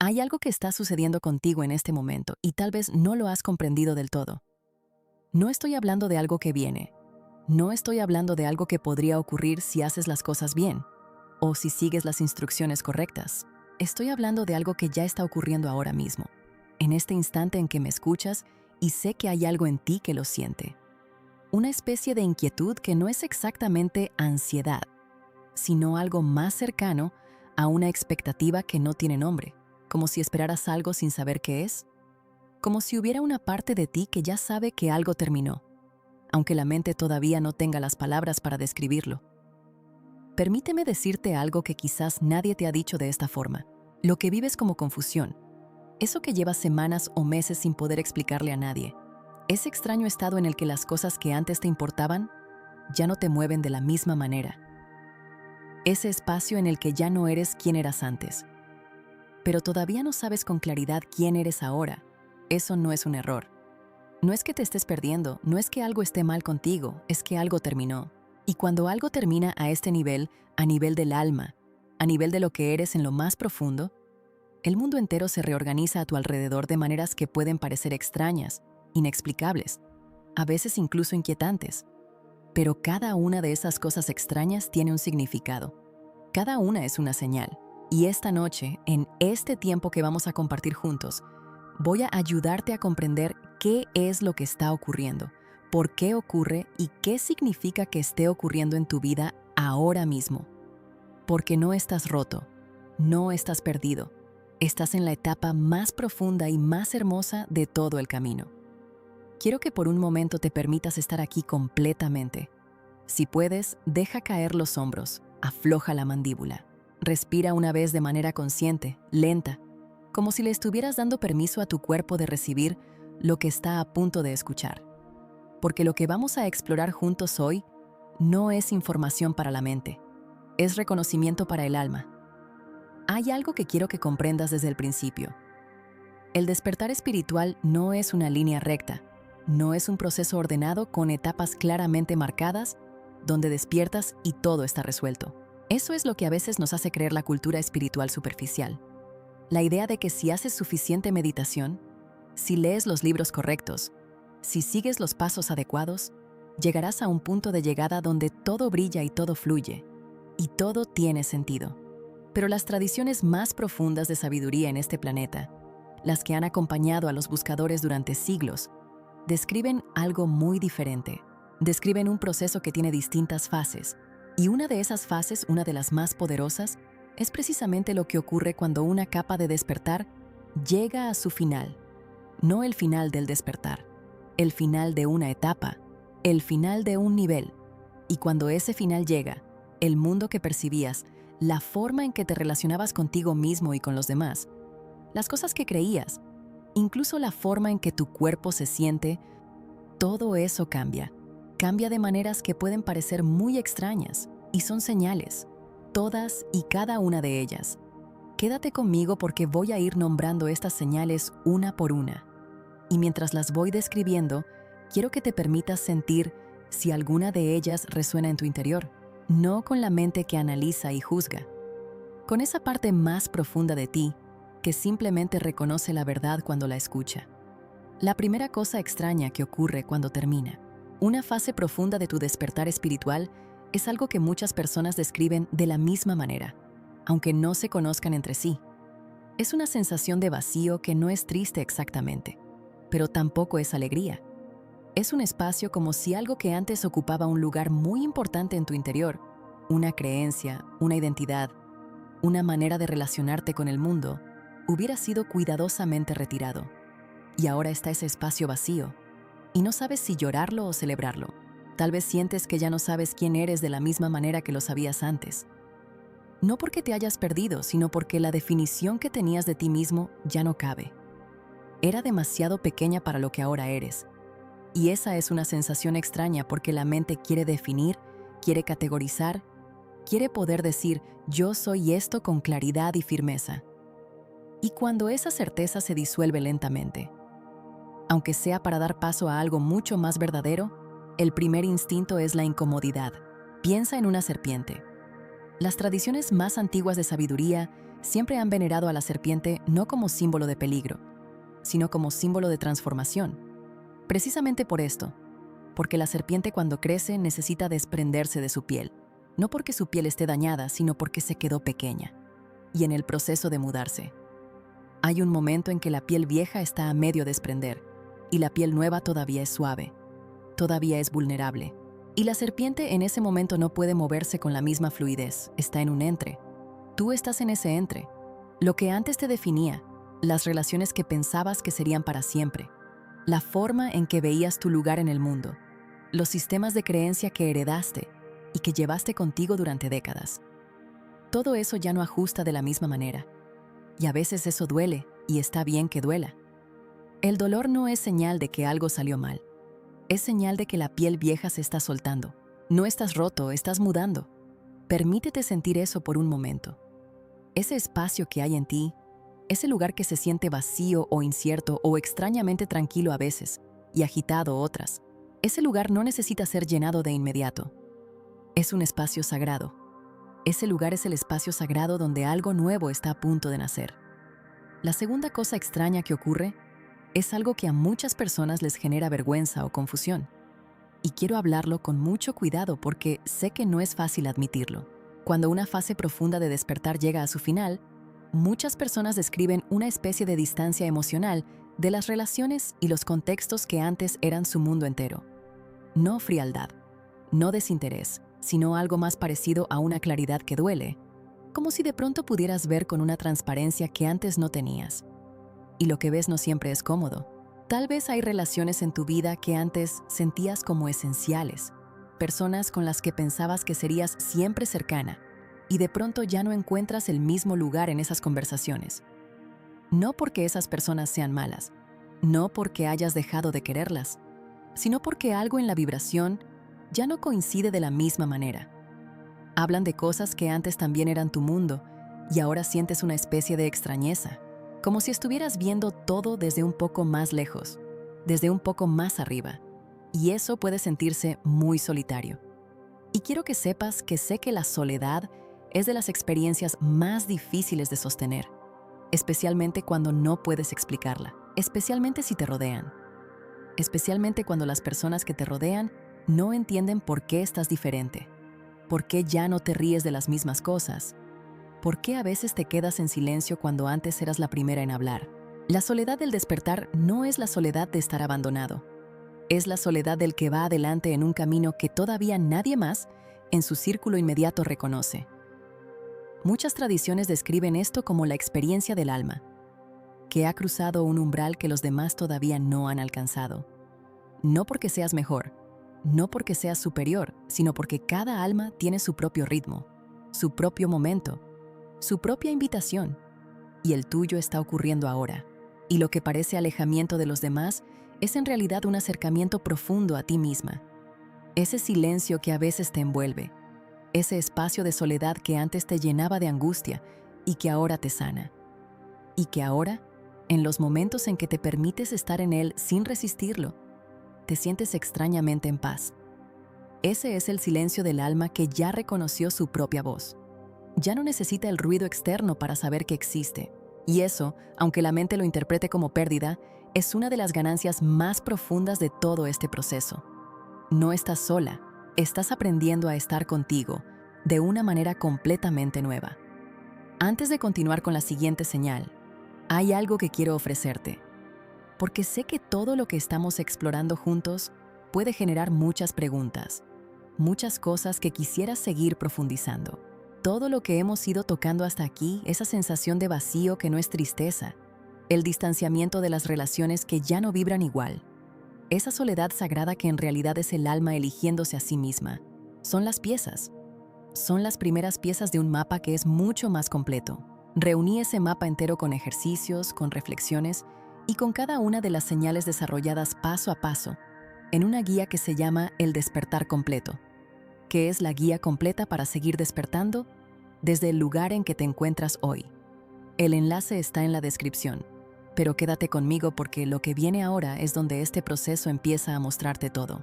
Hay algo que está sucediendo contigo en este momento y tal vez no lo has comprendido del todo. No estoy hablando de algo que viene. No estoy hablando de algo que podría ocurrir si haces las cosas bien o si sigues las instrucciones correctas. Estoy hablando de algo que ya está ocurriendo ahora mismo, en este instante en que me escuchas y sé que hay algo en ti que lo siente. Una especie de inquietud que no es exactamente ansiedad, sino algo más cercano a una expectativa que no tiene nombre, como si esperaras algo sin saber qué es, como si hubiera una parte de ti que ya sabe que algo terminó, aunque la mente todavía no tenga las palabras para describirlo. Permíteme decirte algo que quizás nadie te ha dicho de esta forma. Lo que vives como confusión, eso que llevas semanas o meses sin poder explicarle a nadie, ese extraño estado en el que las cosas que antes te importaban ya no te mueven de la misma manera. Ese espacio en el que ya no eres quien eras antes. Pero todavía no sabes con claridad quién eres ahora. Eso no es un error. No es que te estés perdiendo, no es que algo esté mal contigo, es que algo terminó. Y cuando algo termina a este nivel, a nivel del alma, a nivel de lo que eres en lo más profundo, el mundo entero se reorganiza a tu alrededor de maneras que pueden parecer extrañas, inexplicables, a veces incluso inquietantes. Pero cada una de esas cosas extrañas tiene un significado. Cada una es una señal. Y esta noche, en este tiempo que vamos a compartir juntos, voy a ayudarte a comprender qué es lo que está ocurriendo, por qué ocurre y qué significa que esté ocurriendo en tu vida ahora mismo. Porque no estás roto, no estás perdido, estás en la etapa más profunda y más hermosa de todo el camino. Quiero que por un momento te permitas estar aquí completamente. Si puedes, deja caer los hombros, afloja la mandíbula. Respira una vez de manera consciente, lenta, como si le estuvieras dando permiso a tu cuerpo de recibir lo que está a punto de escuchar. Porque lo que vamos a explorar juntos hoy no es información para la mente, es reconocimiento para el alma. Hay algo que quiero que comprendas desde el principio. El despertar espiritual no es una línea recta, no es un proceso ordenado con etapas claramente marcadas donde despiertas y todo está resuelto. Eso es lo que a veces nos hace creer la cultura espiritual superficial. La idea de que si haces suficiente meditación, si lees los libros correctos, si sigues los pasos adecuados, llegarás a un punto de llegada donde todo brilla y todo fluye, y todo tiene sentido. Pero las tradiciones más profundas de sabiduría en este planeta, las que han acompañado a los buscadores durante siglos, describen algo muy diferente. Describen un proceso que tiene distintas fases, y una de esas fases, una de las más poderosas, es precisamente lo que ocurre cuando una capa de despertar llega a su final. No el final del despertar, el final de una etapa, el final de un nivel. Y cuando ese final llega, el mundo que percibías, la forma en que te relacionabas contigo mismo y con los demás, las cosas que creías, incluso la forma en que tu cuerpo se siente, todo eso cambia. Cambia de maneras que pueden parecer muy extrañas, y son señales, todas y cada una de ellas. Quédate conmigo porque voy a ir nombrando estas señales una por una. Y mientras las voy describiendo, quiero que te permitas sentir si alguna de ellas resuena en tu interior, no con la mente que analiza y juzga, con esa parte más profunda de ti que simplemente reconoce la verdad cuando la escucha. La primera cosa extraña que ocurre cuando termina. Una fase profunda de tu despertar espiritual es algo que muchas personas describen de la misma manera, aunque no se conozcan entre sí. Es una sensación de vacío que no es triste exactamente, pero tampoco es alegría. Es un espacio como si algo que antes ocupaba un lugar muy importante en tu interior, una creencia, una identidad, una manera de relacionarte con el mundo, hubiera sido cuidadosamente retirado. Y ahora está ese espacio vacío, y no sabes si llorarlo o celebrarlo. Tal vez sientes que ya no sabes quién eres de la misma manera que lo sabías antes. No porque te hayas perdido, sino porque la definición que tenías de ti mismo ya no cabe. Era demasiado pequeña para lo que ahora eres. Y esa es una sensación extraña porque la mente quiere definir, quiere categorizar, quiere poder decir yo soy esto con claridad y firmeza. Y cuando esa certeza se disuelve lentamente, aunque sea para dar paso a algo mucho más verdadero, el primer instinto es la incomodidad. Piensa en una serpiente. Las tradiciones más antiguas de sabiduría siempre han venerado a la serpiente no como símbolo de peligro, sino como símbolo de transformación. Precisamente por esto, porque la serpiente cuando crece necesita desprenderse de su piel, no porque su piel esté dañada, sino porque se quedó pequeña, y en el proceso de mudarse. Hay un momento en que la piel vieja está a medio desprender, y la piel nueva todavía es suave, todavía es vulnerable, y la serpiente en ese momento no puede moverse con la misma fluidez, está en un entre. Tú estás en ese entre. Lo que antes te definía, las relaciones que pensabas que serían para siempre, la forma en que veías tu lugar en el mundo, los sistemas de creencia que heredaste y que llevaste contigo durante décadas. Todo eso ya no ajusta de la misma manera. Y a veces eso duele, y está bien que duela. El dolor no es señal de que algo salió mal. Es señal de que la piel vieja se está soltando. No estás roto, estás mudando. Permítete sentir eso por un momento. Ese espacio que hay en ti, ese lugar que se siente vacío o incierto o extrañamente tranquilo a veces y agitado otras, ese lugar no necesita ser llenado de inmediato. Es un espacio sagrado. Ese lugar es el espacio sagrado donde algo nuevo está a punto de nacer. La segunda cosa extraña que ocurre es algo que a muchas personas les genera vergüenza o confusión. Y quiero hablarlo con mucho cuidado porque sé que no es fácil admitirlo. Cuando una fase profunda de despertar llega a su final, muchas personas describen una especie de distancia emocional de las relaciones y los contextos que antes eran su mundo entero. No frialdad, no desinterés, sino algo más parecido a una claridad que duele, como si de pronto pudieras ver con una transparencia que antes no tenías. Y lo que ves no siempre es cómodo. Tal vez hay relaciones en tu vida que antes sentías como esenciales, personas con las que pensabas que serías siempre cercana, y de pronto ya no encuentras el mismo lugar en esas conversaciones. No porque esas personas sean malas, no porque hayas dejado de quererlas, sino porque algo en la vibración ya no coincide de la misma manera. Hablan de cosas que antes también eran tu mundo, y ahora sientes una especie de extrañeza, como si estuvieras viendo todo desde un poco más lejos, desde un poco más arriba, y eso puede sentirse muy solitario. Y quiero que sepas que sé que la soledad es de las experiencias más difíciles de sostener, especialmente cuando no puedes explicarla, especialmente si te rodean, especialmente cuando las personas que te rodean no entienden por qué estás diferente, por qué ya no te ríes de las mismas cosas, por qué a veces te quedas en silencio cuando antes eras la primera en hablar. La soledad del despertar no es la soledad de estar abandonado, es la soledad del que va adelante en un camino que todavía nadie más en su círculo inmediato reconoce. Muchas tradiciones describen esto como la experiencia del alma, que ha cruzado un umbral que los demás todavía no han alcanzado. No porque seas mejor, no porque seas superior, sino porque cada alma tiene su propio ritmo, su propio momento, su propia invitación, y el tuyo está ocurriendo ahora. Y lo que parece alejamiento de los demás es en realidad un acercamiento profundo a ti misma. Ese silencio que a veces te envuelve, ese espacio de soledad que antes te llenaba de angustia y que ahora te sana. Y que ahora, en los momentos en que te permites estar en él sin resistirlo, te sientes extrañamente en paz. Ese es el silencio del alma que ya reconoció su propia voz. Ya no necesita el ruido externo para saber que existe. Y eso, aunque la mente lo interprete como pérdida, es una de las ganancias más profundas de todo este proceso. No estás sola, estás aprendiendo a estar contigo de una manera completamente nueva. Antes de continuar con la siguiente señal, hay algo que quiero ofrecerte, porque sé que todo lo que estamos explorando juntos puede generar muchas preguntas, muchas cosas que quisieras seguir profundizando. Todo lo que hemos ido tocando hasta aquí, esa sensación de vacío que no es tristeza, el distanciamiento de las relaciones que ya no vibran igual, esa soledad sagrada que en realidad es el alma eligiéndose a sí misma, son las piezas. Son las primeras piezas de un mapa que es mucho más completo. Reuní ese mapa entero con ejercicios, con reflexiones y con cada una de las señales desarrolladas paso a paso en una guía que se llama El Despertar Completo, que es la guía completa para seguir despertando desde el lugar en que te encuentras hoy. El enlace está en la descripción, pero quédate conmigo porque lo que viene ahora es donde este proceso empieza a mostrarte todo.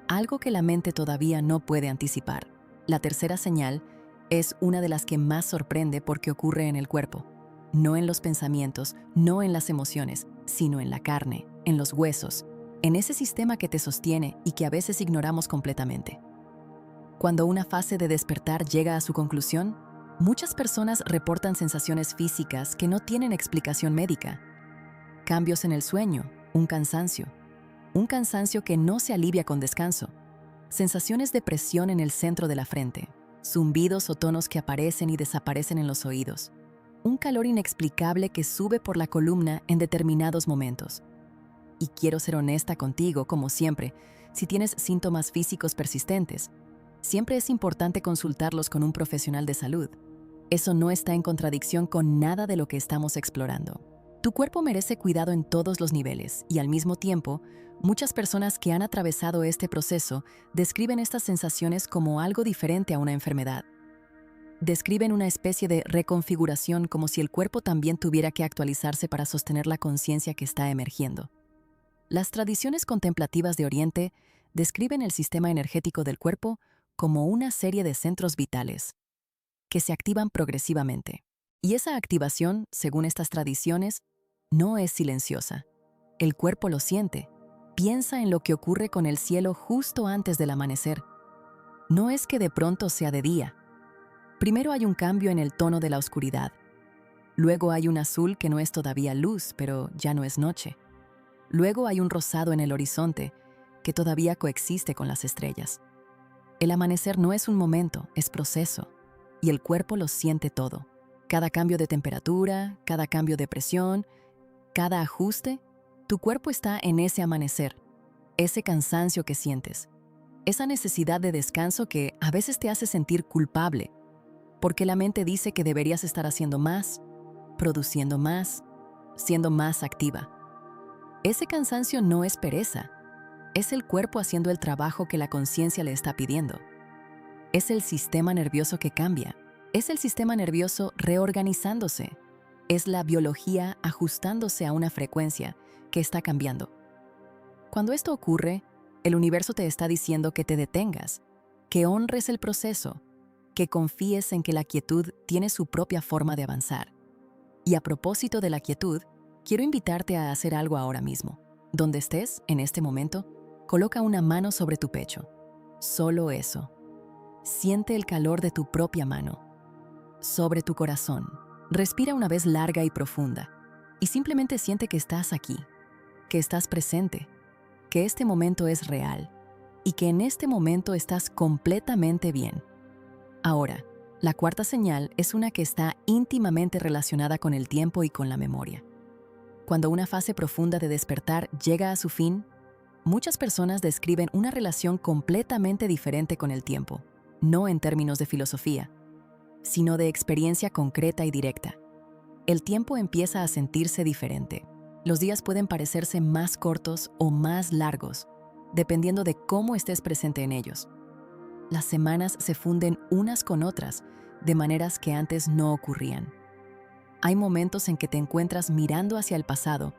Algo que la mente todavía no puede anticipar. La tercera señal Es una de las que más sorprende porque ocurre en el cuerpo, no en los pensamientos, no en las emociones, sino en la carne, en los huesos, en ese sistema que te sostiene y que a veces ignoramos completamente. Cuando una fase de despertar llega a su conclusión, muchas personas reportan sensaciones físicas que no tienen explicación médica. Cambios en el sueño, un cansancio que no se alivia con descanso, sensaciones de presión en el centro de la frente, zumbidos o tonos que aparecen y desaparecen en los oídos, un calor inexplicable que sube por la columna en determinados momentos. Y quiero ser honesta contigo, como siempre, si tienes síntomas físicos persistentes, siempre es importante consultarlos con un profesional de salud. Eso no está en contradicción con nada de lo que estamos explorando. Tu cuerpo merece cuidado en todos los niveles y al mismo tiempo, muchas personas que han atravesado este proceso describen estas sensaciones como algo diferente a una enfermedad. Describen una especie de reconfiguración como si el cuerpo también tuviera que actualizarse para sostener la conciencia que está emergiendo. Las tradiciones contemplativas de Oriente describen el sistema energético del cuerpo como una serie de centros vitales que se activan progresivamente. Y esa activación, según estas tradiciones, no es silenciosa. El cuerpo lo siente. Piensa en lo que ocurre con el cielo justo antes del amanecer. No es que de pronto sea de día. Primero hay un cambio en el tono de la oscuridad. Luego hay un azul que no es todavía luz, pero ya no es noche. Luego hay un rosado en el horizonte, que todavía coexiste con las estrellas. El amanecer no es un momento, es proceso, y el cuerpo lo siente todo. Cada cambio de temperatura, cada cambio de presión, cada ajuste, tu cuerpo está en ese amanecer, ese cansancio que sientes, esa necesidad de descanso que a veces te hace sentir culpable, porque la mente dice que deberías estar haciendo más, produciendo más, siendo más activa. Ese cansancio no es pereza, es el cuerpo haciendo el trabajo que la conciencia le está pidiendo. Es el sistema nervioso que cambia, es el sistema nervioso reorganizándose, es la biología ajustándose a una frecuencia que está cambiando. Cuando esto ocurre, el universo te está diciendo que te detengas, que honres el proceso, que confíes en que la quietud tiene su propia forma de avanzar. Y a propósito de la quietud, quiero invitarte a hacer algo ahora mismo. Donde estés, en este momento, coloca una mano sobre tu pecho. Solo eso. Siente el calor de tu propia mano. Sobre tu corazón. Respira una vez larga y profunda. Y simplemente siente que estás aquí, que estás presente, que este momento es real y que en este momento estás completamente bien. Ahora, la cuarta señal es una que está íntimamente relacionada con el tiempo y con la memoria. Cuando una fase profunda de despertar llega a su fin, muchas personas describen una relación completamente diferente con el tiempo, no en términos de filosofía, sino de experiencia concreta y directa. El tiempo empieza a sentirse diferente. Los días pueden parecerse más cortos o más largos, dependiendo de cómo estés presente en ellos. Las semanas se funden unas con otras, de maneras que antes no ocurrían. Hay momentos en que te encuentras mirando hacia el pasado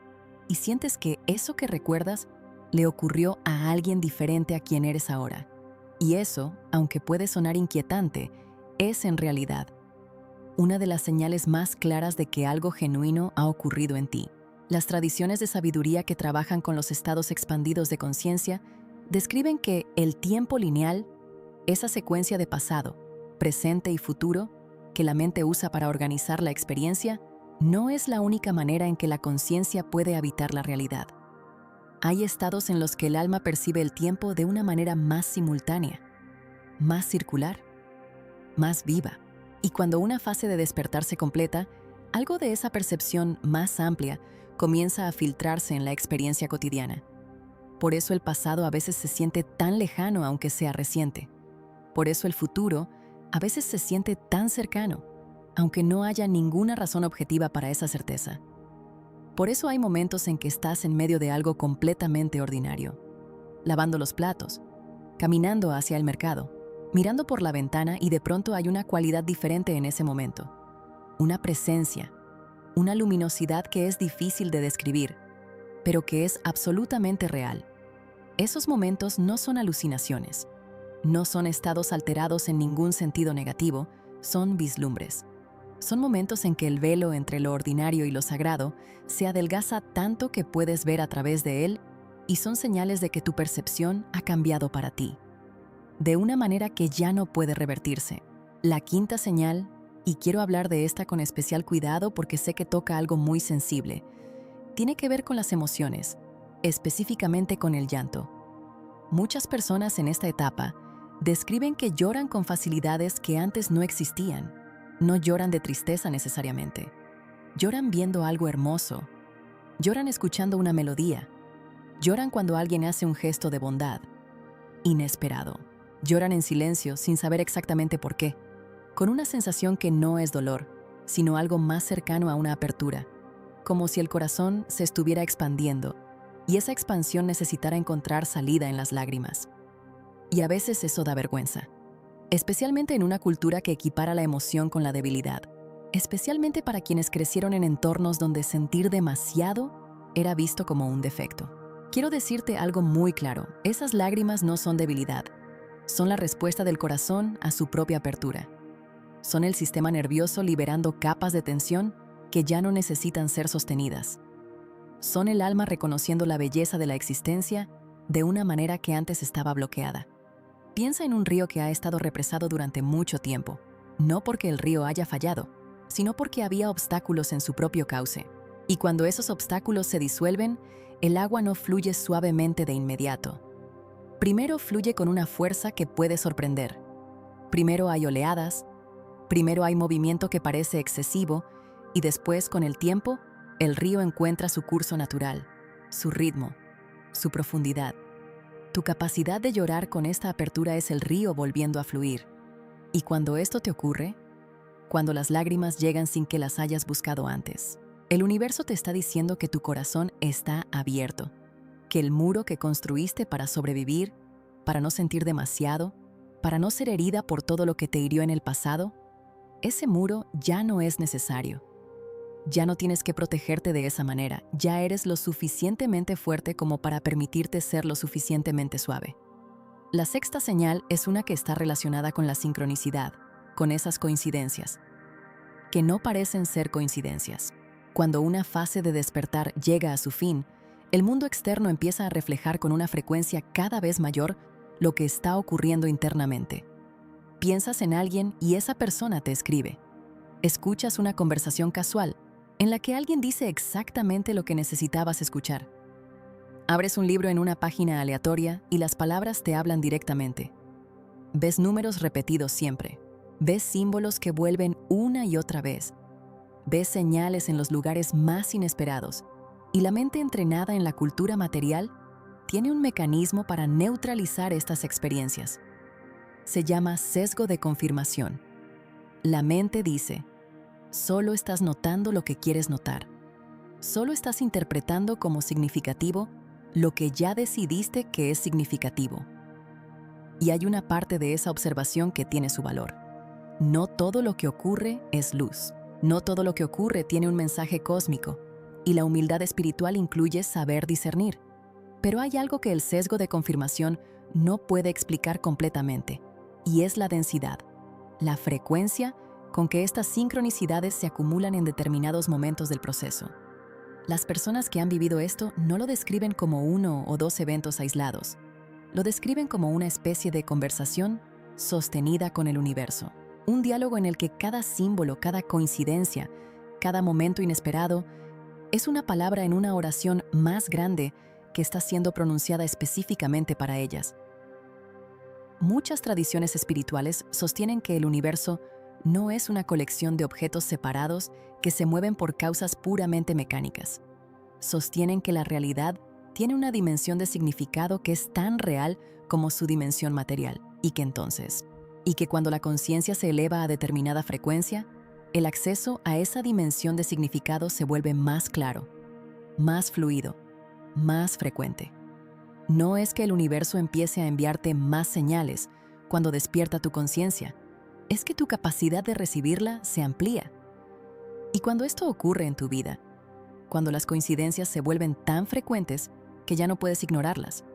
y sientes que eso que recuerdas le ocurrió a alguien diferente a quien eres ahora. Y eso, aunque puede sonar inquietante, es en realidad una de las señales más claras de que algo genuino ha ocurrido en ti. Las tradiciones de sabiduría que trabajan con los estados expandidos de conciencia describen que el tiempo lineal, esa secuencia de pasado, presente y futuro que la mente usa para organizar la experiencia, no es la única manera en que la conciencia puede habitar la realidad. Hay estados en los que el alma percibe el tiempo de una manera más simultánea, más circular, más viva. Y cuando una fase de despertar se completa, algo de esa percepción más amplia comienza a filtrarse en la experiencia cotidiana. Por eso el pasado a veces se siente tan lejano aunque sea reciente. Por eso el futuro a veces se siente tan cercano, aunque no haya ninguna razón objetiva para esa certeza. Por eso hay momentos en que estás en medio de algo completamente ordinario, lavando los platos, caminando hacia el mercado, mirando por la ventana y de pronto hay una cualidad diferente en ese momento. Una presencia, una luminosidad que es difícil de describir, pero que es absolutamente real. Esos momentos no son alucinaciones, no son estados alterados en ningún sentido negativo, Son vislumbres. Son momentos en que el velo entre lo ordinario y lo sagrado se adelgaza tanto que puedes ver a través de él, y son señales de que tu percepción ha cambiado para ti, de una manera que ya no puede revertirse. La quinta señal, y quiero hablar de esta con especial cuidado porque sé que toca algo muy sensible, tiene que ver con las emociones, específicamente con el llanto. Muchas personas en esta etapa describen que lloran con facilidades que antes no existían. No lloran de tristeza necesariamente. Lloran viendo algo hermoso. Lloran escuchando una melodía. Lloran cuando alguien hace un gesto de bondad. Inesperado. Lloran en silencio sin saber exactamente por qué, con una sensación que no es dolor, sino algo más cercano a una apertura, como si el corazón se estuviera expandiendo y esa expansión necesitara encontrar salida en las lágrimas. Y a veces eso da vergüenza, especialmente en una cultura que equipara la emoción con la debilidad, especialmente para quienes crecieron en entornos donde sentir demasiado era visto como un defecto. Quiero decirte algo muy claro: esas lágrimas no son debilidad, son la respuesta del corazón a su propia apertura. Son el sistema nervioso liberando capas de tensión que ya no necesitan ser sostenidas. Son el alma reconociendo la belleza de la existencia de una manera que antes estaba bloqueada. Piensa en un río que ha estado represado durante mucho tiempo, no porque el río haya fallado, sino porque había obstáculos en su propio cauce. Y cuando esos obstáculos se disuelven, el agua no fluye suavemente de inmediato. Primero fluye con una fuerza que puede sorprender. Primero hay oleadas, primero hay movimiento que parece excesivo, y después, con el tiempo, el río encuentra su curso natural, su ritmo, su profundidad. Tu capacidad de llorar con esta apertura es el río volviendo a fluir. Y cuando esto te ocurre, cuando las lágrimas llegan sin que las hayas buscado antes, el universo te está diciendo que tu corazón está abierto, que el muro que construiste para sobrevivir, para no sentir demasiado, para no ser herida por todo lo que te hirió en el pasado, ese muro ya no es necesario. Ya no tienes que protegerte de esa manera, ya eres lo suficientemente fuerte como para permitirte ser lo suficientemente suave. La sexta señal es una que está relacionada con la sincronicidad, con esas coincidencias, que no parecen ser coincidencias. Cuando una fase de despertar llega a su fin, el mundo externo empieza a reflejar con una frecuencia cada vez mayor lo que está ocurriendo internamente. Piensas en alguien y esa persona te escribe. Escuchas una conversación casual en la que alguien dice exactamente lo que necesitabas escuchar. Abres un libro en una página aleatoria y las palabras te hablan directamente. Ves números repetidos siempre. Ves símbolos que vuelven una y otra vez. Ves señales en los lugares más inesperados. Y la mente entrenada en la cultura material tiene un mecanismo para neutralizar estas experiencias. Se llama sesgo de confirmación. La mente dice: solo estás notando lo que quieres notar. Solo estás interpretando como significativo lo que ya decidiste que es significativo. Y hay una parte de esa observación que tiene su valor. No todo lo que ocurre es luz. No todo lo que ocurre tiene un mensaje cósmico. Y la humildad espiritual incluye saber discernir. Pero hay algo que el sesgo de confirmación no puede explicar completamente, y es la densidad, la frecuencia con que estas sincronicidades se acumulan en determinados momentos del proceso. Las personas que han vivido esto no lo describen como 1 o 2 eventos aislados. Lo describen como una especie de conversación sostenida con el universo. Un diálogo en el que cada símbolo, cada coincidencia, cada momento inesperado es una palabra en una oración más grande que está siendo pronunciada específicamente para ellas. Muchas tradiciones espirituales sostienen que el universo no es una colección de objetos separados que se mueven por causas puramente mecánicas. Sostienen que la realidad tiene una dimensión de significado que es tan real como su dimensión material, y que cuando la conciencia se eleva a determinada frecuencia, el acceso a esa dimensión de significado se vuelve más claro, más fluido, más frecuente. No es que el universo empiece a enviarte más señales cuando despierta tu conciencia, es que tu capacidad de recibirla se amplía. Y cuando esto ocurre en tu vida, cuando las coincidencias se vuelven tan frecuentes que ya no puedes ignorarlas,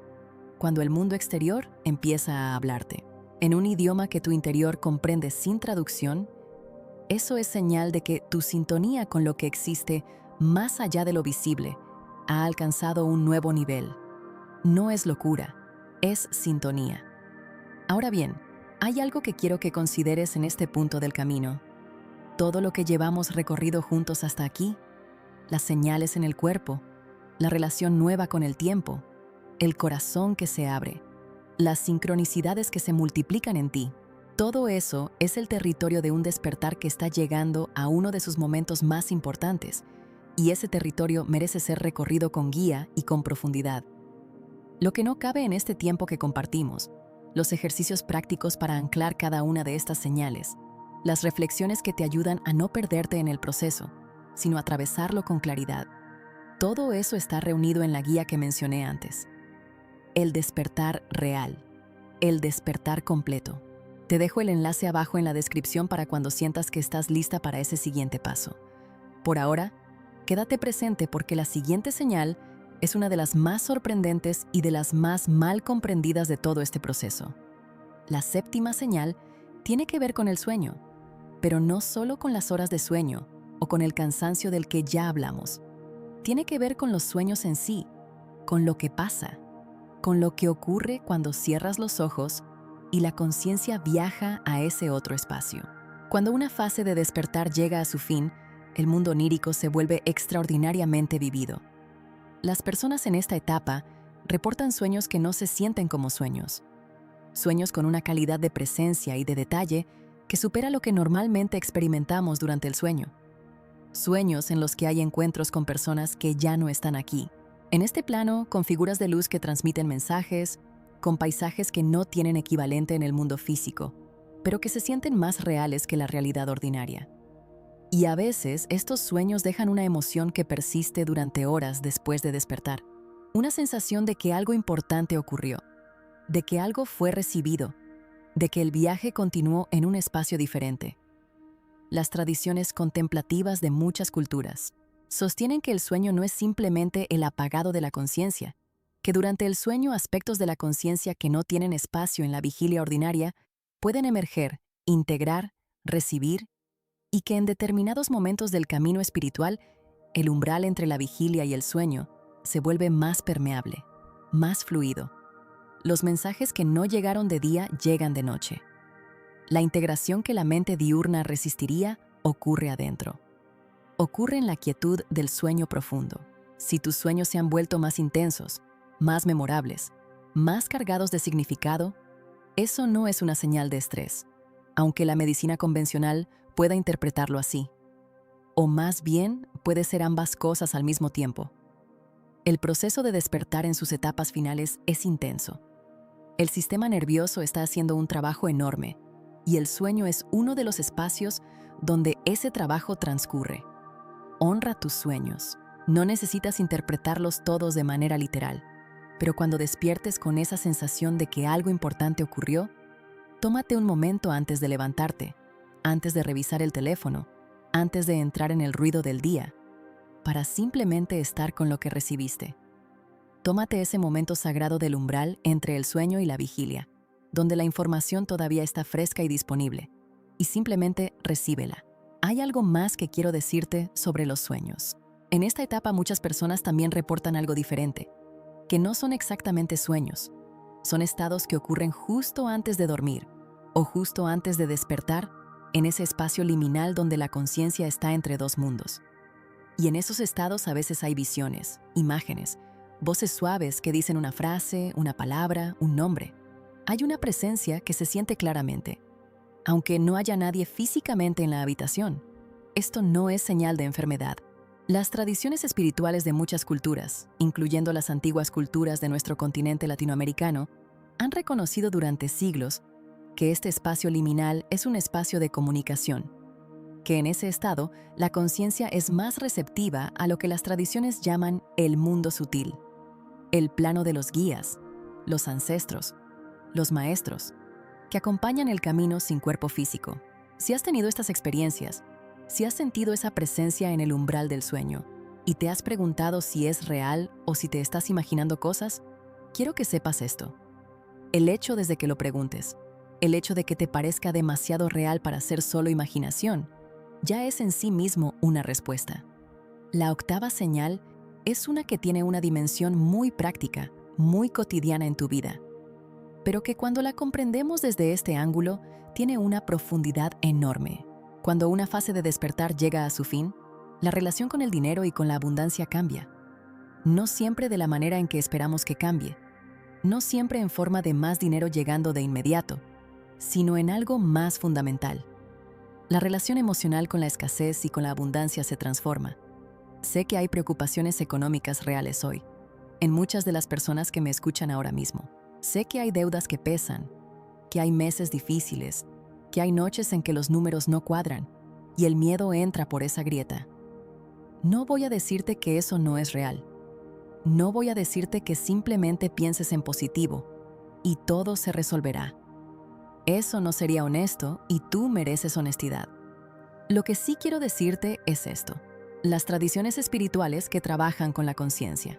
cuando el mundo exterior empieza a hablarte, en un idioma que tu interior comprende sin traducción Eso es señal de que tu sintonía con lo que existe más allá de lo visible ha alcanzado un nuevo nivel. No es locura, es sintonía. Ahora bien, hay algo que quiero que consideres en este punto del camino. Todo lo que llevamos recorrido juntos hasta aquí, las señales en el cuerpo, la relación nueva con el tiempo, el corazón que se abre, las sincronicidades que se multiplican en ti, todo eso es el territorio de un despertar que está llegando a uno de sus momentos más importantes, y ese territorio merece ser recorrido con guía y con profundidad. Lo que no cabe en este tiempo que compartimos, los ejercicios prácticos para anclar cada una de estas señales, las reflexiones que te ayudan a no perderte en el proceso, sino atravesarlo con claridad. Todo eso está reunido en la guía que mencioné antes. El despertar real, el despertar completo. Te dejo el enlace abajo en la descripción para cuando sientas que estás lista para ese siguiente paso. Por ahora, quédate presente porque la siguiente señal es una de las más sorprendentes y de las más mal comprendidas de todo este proceso. La séptima señal tiene que ver con el sueño, pero no solo con las horas de sueño o con el cansancio del que ya hablamos. Tiene que ver con los sueños en sí, con lo que pasa, con lo que ocurre cuando cierras los ojos y la conciencia viaja a ese otro espacio. Cuando una fase de despertar llega a su fin, el mundo onírico se vuelve extraordinariamente vivido. Las personas en esta etapa reportan sueños que no se sienten como sueños. Sueños con una calidad de presencia y de detalle que supera lo que normalmente experimentamos durante el sueño. Sueños en los que hay encuentros con personas que ya no están aquí. En este plano, con figuras de luz que transmiten mensajes, con paisajes que no tienen equivalente en el mundo físico, pero que se sienten más reales que la realidad ordinaria. Y a veces, estos sueños dejan una emoción que persiste durante horas después de despertar. Una sensación de que algo importante ocurrió, de que algo fue recibido, de que el viaje continuó en un espacio diferente. Las tradiciones contemplativas de muchas culturas sostienen que el sueño no es simplemente el apagado de la conciencia, que durante el sueño aspectos de la conciencia que no tienen espacio en la vigilia ordinaria pueden emerger, integrar, recibir, y que en determinados momentos del camino espiritual, el umbral entre la vigilia y el sueño se vuelve más permeable, más fluido. Los mensajes que no llegaron de día llegan de noche. La integración que la mente diurna resistiría ocurre adentro. Ocurre en la quietud del sueño profundo. Si tus sueños se han vuelto más intensos, más memorables, más cargados de significado, eso no es una señal de estrés, aunque la medicina convencional pueda interpretarlo así. O más bien, puede ser ambas cosas al mismo tiempo. El proceso de despertar en sus etapas finales es intenso. El sistema nervioso está haciendo un trabajo enorme, y el sueño es uno de los espacios donde ese trabajo transcurre. Honra tus sueños. No necesitas interpretarlos todos de manera literal, pero cuando despiertes con esa sensación de que algo importante ocurrió, tómate un momento antes de levantarte, antes de revisar el teléfono, antes de entrar en el ruido del día, para simplemente estar con lo que recibiste. Tómate ese momento sagrado del umbral entre el sueño y la vigilia, donde la información todavía está fresca y disponible, y simplemente recíbela. Hay algo más que quiero decirte sobre los sueños. En esta etapa muchas personas también reportan algo diferente, que no son exactamente sueños. Son estados que ocurren justo antes de dormir o justo antes de despertar, en ese espacio liminal donde la conciencia está entre dos mundos. Y en esos estados a veces hay visiones, imágenes, voces suaves que dicen una frase, una palabra, un nombre. Hay una presencia que se siente claramente, aunque no haya nadie físicamente en la habitación. Esto no es señal de enfermedad. Las tradiciones espirituales de muchas culturas, incluyendo las antiguas culturas de nuestro continente latinoamericano, han reconocido durante siglos que este espacio liminal es un espacio de comunicación, que en ese estado la conciencia es más receptiva a lo que las tradiciones llaman el mundo sutil, el plano de los guías, los ancestros, los maestros, que acompañan el camino sin cuerpo físico. Si has tenido estas experiencias, si has sentido esa presencia en el umbral del sueño y te has preguntado si es real o si te estás imaginando cosas, quiero que sepas esto. El hecho desde que lo preguntes, el hecho de que te parezca demasiado real para ser solo imaginación, ya es en sí mismo una respuesta. La octava señal es una que tiene una dimensión muy práctica, muy cotidiana en tu vida, pero que cuando la comprendemos desde este ángulo, tiene una profundidad enorme. Cuando una fase de despertar llega a su fin, la relación con el dinero y con la abundancia cambia. No siempre de la manera en que esperamos que cambie, no siempre en forma de más dinero llegando de inmediato, sino en algo más fundamental. La relación emocional con la escasez y con la abundancia se transforma. Sé que hay preocupaciones económicas reales hoy, en muchas de las personas que me escuchan ahora mismo. Sé que hay deudas que pesan, que hay meses difíciles, que hay noches en que los números no cuadran y el miedo entra por esa grieta. No voy a decirte que eso no es real. No voy a decirte que simplemente pienses en positivo y todo se resolverá. Eso no sería honesto y tú mereces honestidad. Lo que sí quiero decirte es esto: las tradiciones espirituales que trabajan con la conciencia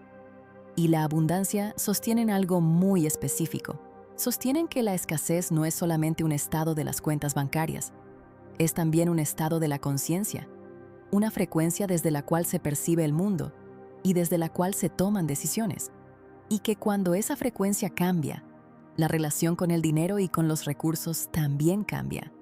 y la abundancia sostienen algo muy específico. Sostienen que la escasez no es solamente un estado de las cuentas bancarias, es también un estado de la conciencia, una frecuencia desde la cual se percibe el mundo y desde la cual se toman decisiones. Y que cuando esa frecuencia cambia, la relación con el dinero y con los recursos también cambia.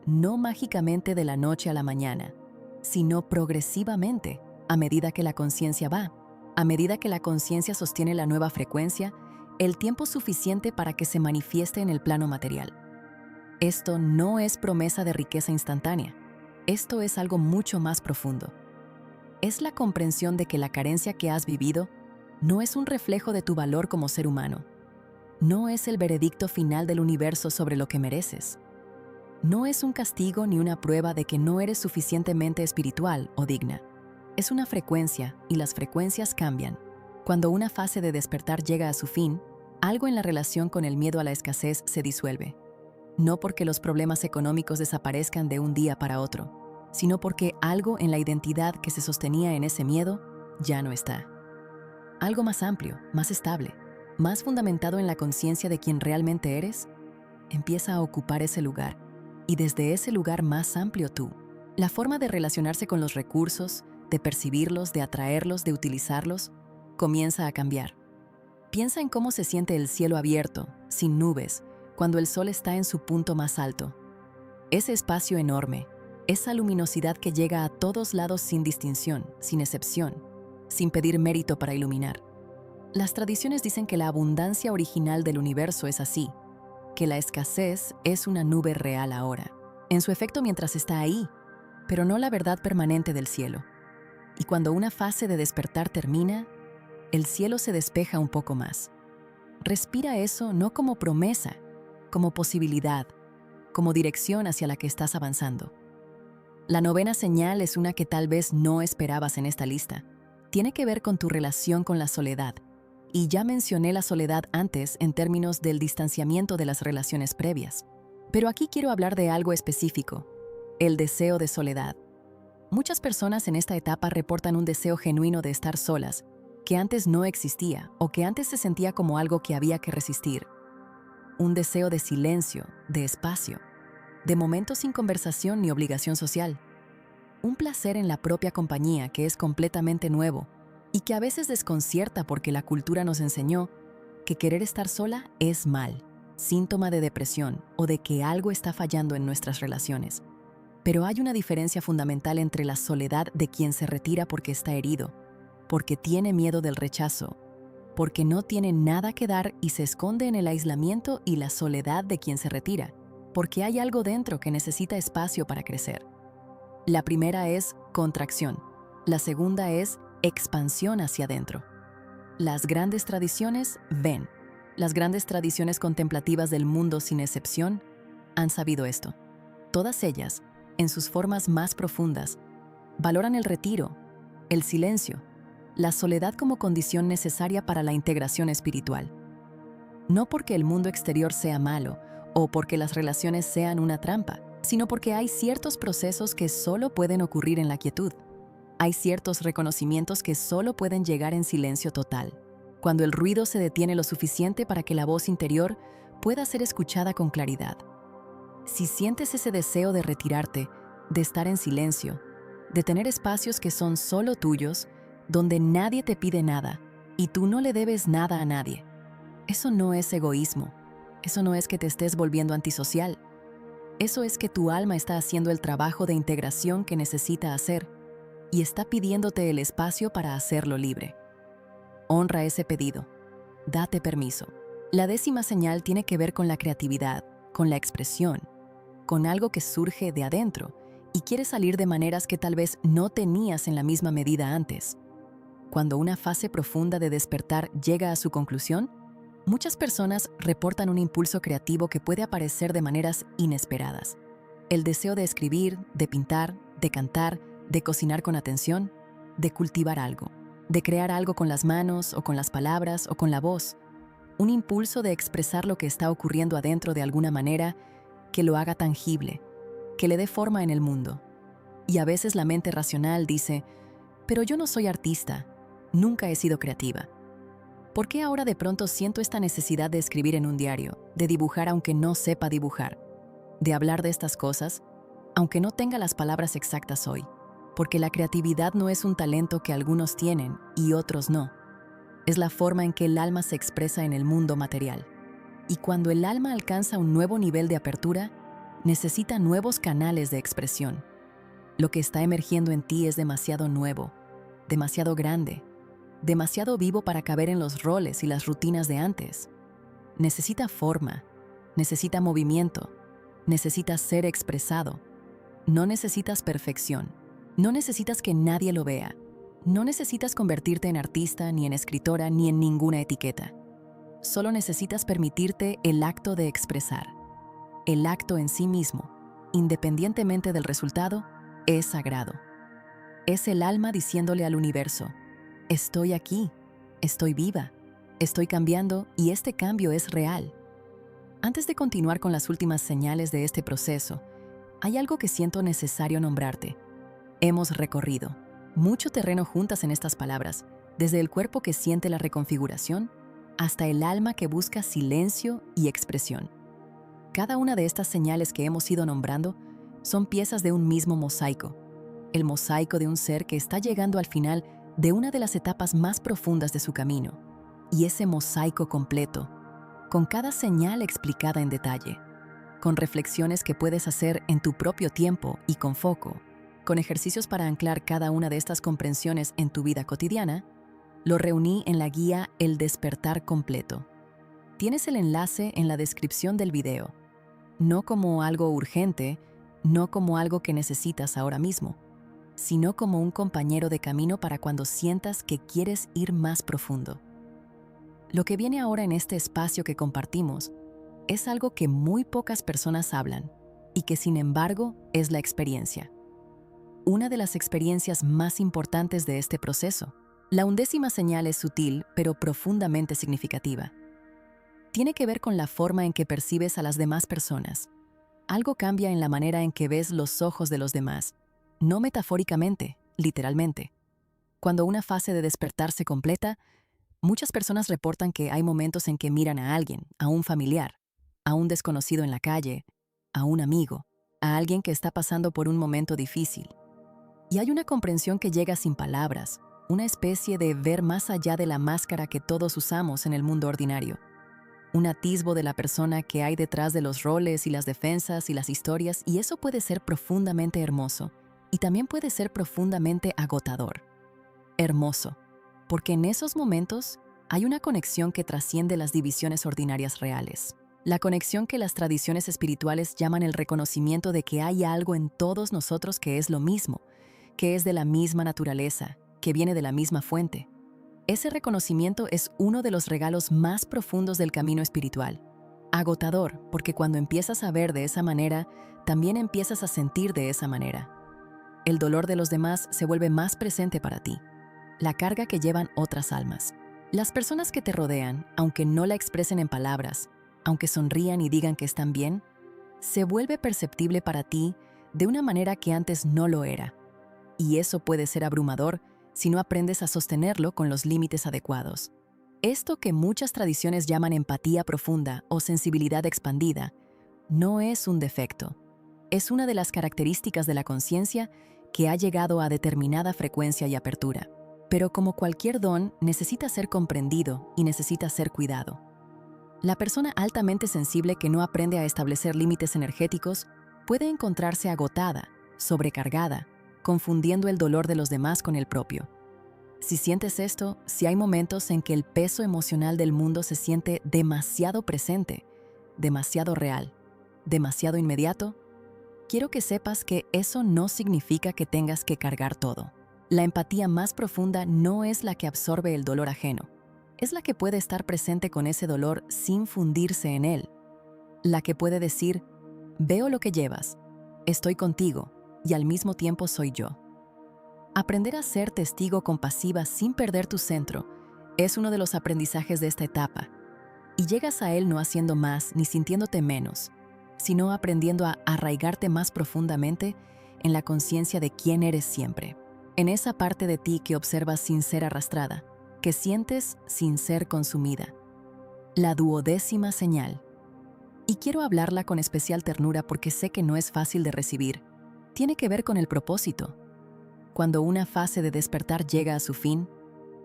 No mágicamente de la noche a la mañana, sino progresivamente, a medida que la conciencia va. A medida que la conciencia sostiene la nueva frecuencia, el tiempo suficiente para que se manifieste en el plano material. Esto no es promesa de riqueza instantánea. Esto es algo mucho más profundo. Es la comprensión de que la carencia que has vivido no es un reflejo de tu valor como ser humano. No es el veredicto final del universo sobre lo que mereces. No es un castigo ni una prueba de que no eres suficientemente espiritual o digna. Es una frecuencia y las frecuencias cambian. Cuando una fase de despertar llega a su fin, algo en la relación con el miedo a la escasez se disuelve. No porque los problemas económicos desaparezcan de un día para otro, sino porque algo en la identidad que se sostenía en ese miedo ya no está. Algo más amplio, más estable, más fundamentado en la conciencia de quién realmente eres, empieza a ocupar ese lugar, y desde ese lugar más amplio tú. La forma de relacionarse con los recursos, de percibirlos, de atraerlos, de utilizarlos, comienza a cambiar. Piensa en cómo se siente el cielo abierto, sin nubes, cuando el sol está en su punto más alto. Ese espacio enorme, esa luminosidad que llega a todos lados sin distinción, sin excepción, sin pedir mérito para iluminar. Las tradiciones dicen que la abundancia original del universo es así, que la escasez es una nube real ahora, en su efecto mientras está ahí, pero no la verdad permanente del cielo. Y cuando una fase de despertar termina, el cielo se despeja un poco más. Respira eso no como promesa, como posibilidad, como dirección hacia la que estás avanzando. La novena señal es una que tal vez no esperabas en esta lista. Tiene que ver con tu relación con la soledad. Y ya mencioné la soledad antes en términos del distanciamiento de las relaciones previas. Pero aquí quiero hablar de algo específico: el deseo de soledad. Muchas personas en esta etapa reportan un deseo genuino de estar solas, que antes no existía o que antes se sentía como algo que había que resistir. Un deseo de silencio, de espacio, de momentos sin conversación ni obligación social. Un placer en la propia compañía que es completamente nuevo y que a veces desconcierta porque la cultura nos enseñó que querer estar sola es mal, síntoma de depresión o de que algo está fallando en nuestras relaciones. Pero hay una diferencia fundamental entre la soledad de quien se retira porque está herido, porque tiene miedo del rechazo, porque no tiene nada que dar y se esconde en el aislamiento, y la soledad de quien se retira, porque hay algo dentro que necesita espacio para crecer. La primera es contracción, la segunda es expansión hacia adentro. Las grandes tradiciones ven. Las grandes tradiciones contemplativas del mundo, sin excepción, han sabido esto. Todas ellas, en sus formas más profundas, valoran el retiro, el silencio, la soledad como condición necesaria para la integración espiritual. No porque el mundo exterior sea malo o porque las relaciones sean una trampa, sino porque hay ciertos procesos que solo pueden ocurrir en la quietud. Hay ciertos reconocimientos que solo pueden llegar en silencio total, cuando el ruido se detiene lo suficiente para que la voz interior pueda ser escuchada con claridad. Si sientes ese deseo de retirarte, de estar en silencio, de tener espacios que son solo tuyos, donde nadie te pide nada y tú no le debes nada a nadie. Eso no es egoísmo. Eso no es que te estés volviendo antisocial. Eso es que tu alma está haciendo el trabajo de integración que necesita hacer y está pidiéndote el espacio para hacerlo libre. Honra ese pedido. Date permiso. La 10ª señal tiene que ver con la creatividad, con la expresión, con algo que surge de adentro y quiere salir de maneras que tal vez no tenías en la misma medida antes. Cuando una fase profunda de despertar llega a su conclusión, muchas personas reportan un impulso creativo que puede aparecer de maneras inesperadas. El deseo de escribir, de pintar, de cantar, de cocinar con atención, de cultivar algo, de crear algo con las manos o con las palabras o con la voz. Un impulso de expresar lo que está ocurriendo adentro de alguna manera que lo haga tangible, que le dé forma en el mundo. Y a veces la mente racional dice, pero yo no soy artista, nunca he sido creativa. ¿Por qué ahora de pronto siento esta necesidad de escribir en un diario, de dibujar aunque no sepa dibujar, de hablar de estas cosas, aunque no tenga las palabras exactas hoy? Porque la creatividad no es un talento que algunos tienen y otros no. Es la forma en que el alma se expresa en el mundo material. Y cuando el alma alcanza un nuevo nivel de apertura, necesita nuevos canales de expresión. Lo que está emergiendo en ti es demasiado nuevo, demasiado grande, demasiado vivo para caber en los roles y las rutinas de antes. Necesita forma, necesita movimiento, necesita ser expresado. No necesitas perfección, no necesitas que nadie lo vea, no necesitas convertirte en artista, ni en escritora, ni en ninguna etiqueta. Solo necesitas permitirte el acto de expresar. El acto en sí mismo, independientemente del resultado, es sagrado. Es el alma diciéndole al universo, estoy aquí, estoy viva, estoy cambiando y este cambio es real. Antes de continuar con las últimas señales de este proceso, hay algo que siento necesario nombrarte. Hemos recorrido mucho terreno juntas en estas palabras, desde el cuerpo que siente la reconfiguración hasta el alma que busca silencio y expresión. Cada una de estas señales que hemos ido nombrando son piezas de un mismo mosaico, el mosaico de un ser que está llegando al final de una de las etapas más profundas de su camino, y ese mosaico completo, con cada señal explicada en detalle, con reflexiones que puedes hacer en tu propio tiempo y con foco, con ejercicios para anclar cada una de estas comprensiones en tu vida cotidiana, lo reuní en la guía El Despertar Completo. Tienes el enlace en la descripción del video, no como algo urgente, no como algo que necesitas ahora mismo, sino como un compañero de camino para cuando sientas que quieres ir más profundo. Lo que viene ahora en este espacio que compartimos es algo que muy pocas personas hablan y que sin embargo es la experiencia. Una de las experiencias más importantes de este proceso. La 11ª señal es sutil pero profundamente significativa. Tiene que ver con la forma en que percibes a las demás personas. Algo cambia en la manera en que ves los ojos de los demás, no metafóricamente, literalmente. Cuando una fase de despertar se completa, muchas personas reportan que hay momentos en que miran a alguien, a un familiar, a un desconocido en la calle, a un amigo, a alguien que está pasando por un momento difícil. Y hay una comprensión que llega sin palabras, una especie de ver más allá de la máscara que todos usamos en el mundo ordinario. Un atisbo de la persona que hay detrás de los roles y las defensas y las historias, y eso puede ser profundamente hermoso, y también puede ser profundamente agotador. Hermoso, porque en esos momentos hay una conexión que trasciende las divisiones ordinarias reales. La conexión que las tradiciones espirituales llaman el reconocimiento de que hay algo en todos nosotros que es lo mismo, que es de la misma naturaleza, que viene de la misma fuente. Ese reconocimiento es uno de los regalos más profundos del camino espiritual. Agotador, porque cuando empiezas a ver de esa manera, también empiezas a sentir de esa manera. El dolor de los demás se vuelve más presente para ti, la carga que llevan otras almas. Las personas que te rodean, aunque no la expresen en palabras, aunque sonrían y digan que están bien, se vuelve perceptible para ti de una manera que antes no lo era. Y eso puede ser abrumador si no aprendes a sostenerlo con los límites adecuados. Esto que muchas tradiciones llaman empatía profunda o sensibilidad expandida, no es un defecto. Es una de las características de la conciencia que ha llegado a determinada frecuencia y apertura. Pero como cualquier don, necesita ser comprendido y necesita ser cuidado. La persona altamente sensible que no aprende a establecer límites energéticos puede encontrarse agotada, sobrecargada, confundiendo el dolor de los demás con el propio. Si sientes esto, si hay momentos en que el peso emocional del mundo se siente demasiado presente, demasiado real, demasiado inmediato, quiero que sepas que eso no significa que tengas que cargar todo. La empatía más profunda no es la que absorbe el dolor ajeno, es la que puede estar presente con ese dolor sin fundirse en él. La que puede decir, veo lo que llevas, estoy contigo y al mismo tiempo soy yo. Aprender a ser testigo compasiva sin perder tu centro es uno de los aprendizajes de esta etapa, y llegas a él no haciendo más ni sintiéndote menos, sino aprendiendo a arraigarte más profundamente en la conciencia de quién eres siempre, en esa parte de ti que observas sin ser arrastrada, que sientes sin ser consumida. La 12ª señal. Y quiero hablarla con especial ternura porque sé que no es fácil de recibir. Tiene que ver con el propósito. Cuando una fase de despertar llega a su fin,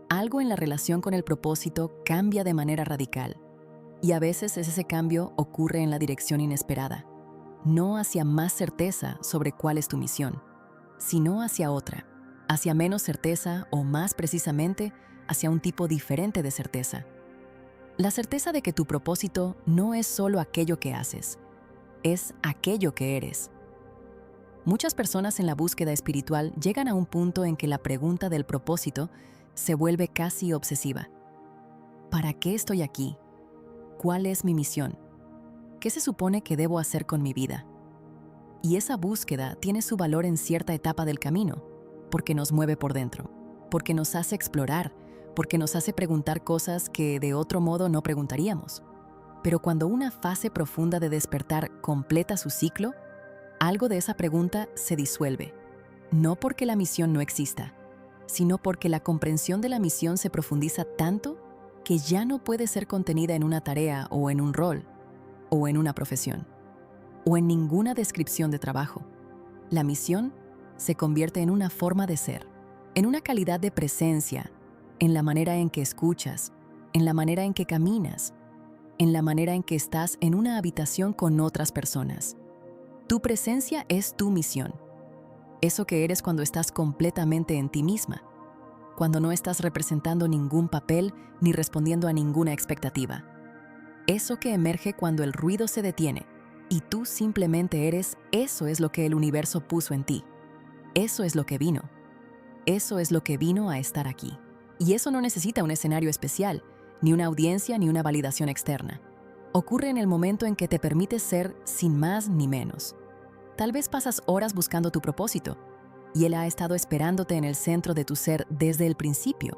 algo en la relación con el propósito cambia de manera radical. Y a veces ese cambio ocurre en la dirección inesperada, no hacia más certeza sobre cuál es tu misión, sino hacia otra, hacia menos certeza o más precisamente hacia un tipo diferente de certeza. La certeza de que tu propósito no es solo aquello que haces, es aquello que eres. Muchas personas en la búsqueda espiritual llegan a un punto en que la pregunta del propósito se vuelve casi obsesiva. ¿Para qué estoy aquí? ¿Cuál es mi misión? ¿Qué se supone que debo hacer con mi vida? Y esa búsqueda tiene su valor en cierta etapa del camino, porque nos mueve por dentro, porque nos hace explorar, porque nos hace preguntar cosas que de otro modo no preguntaríamos. Pero cuando una fase profunda de despertar completa su ciclo, algo de esa pregunta se disuelve, no porque la misión no exista, sino porque la comprensión de la misión se profundiza tanto que ya no puede ser contenida en una tarea o en un rol, o en una profesión, o en ninguna descripción de trabajo. La misión se convierte en una forma de ser, en una calidad de presencia, en la manera en que escuchas, en la manera en que caminas, en la manera en que estás en una habitación con otras personas. Tu presencia es tu misión. Eso que eres cuando estás completamente en ti misma, cuando no estás representando ningún papel ni respondiendo a ninguna expectativa. Eso que emerge cuando el ruido se detiene y tú simplemente eres, eso es lo que el universo puso en ti. Eso es lo que vino. Eso es lo que vino a estar aquí. Y eso no necesita un escenario especial, ni una audiencia, ni una validación externa. Ocurre en el momento en que te permites ser sin más ni menos. Tal vez pasas horas buscando tu propósito, y él ha estado esperándote en el centro de tu ser desde el principio,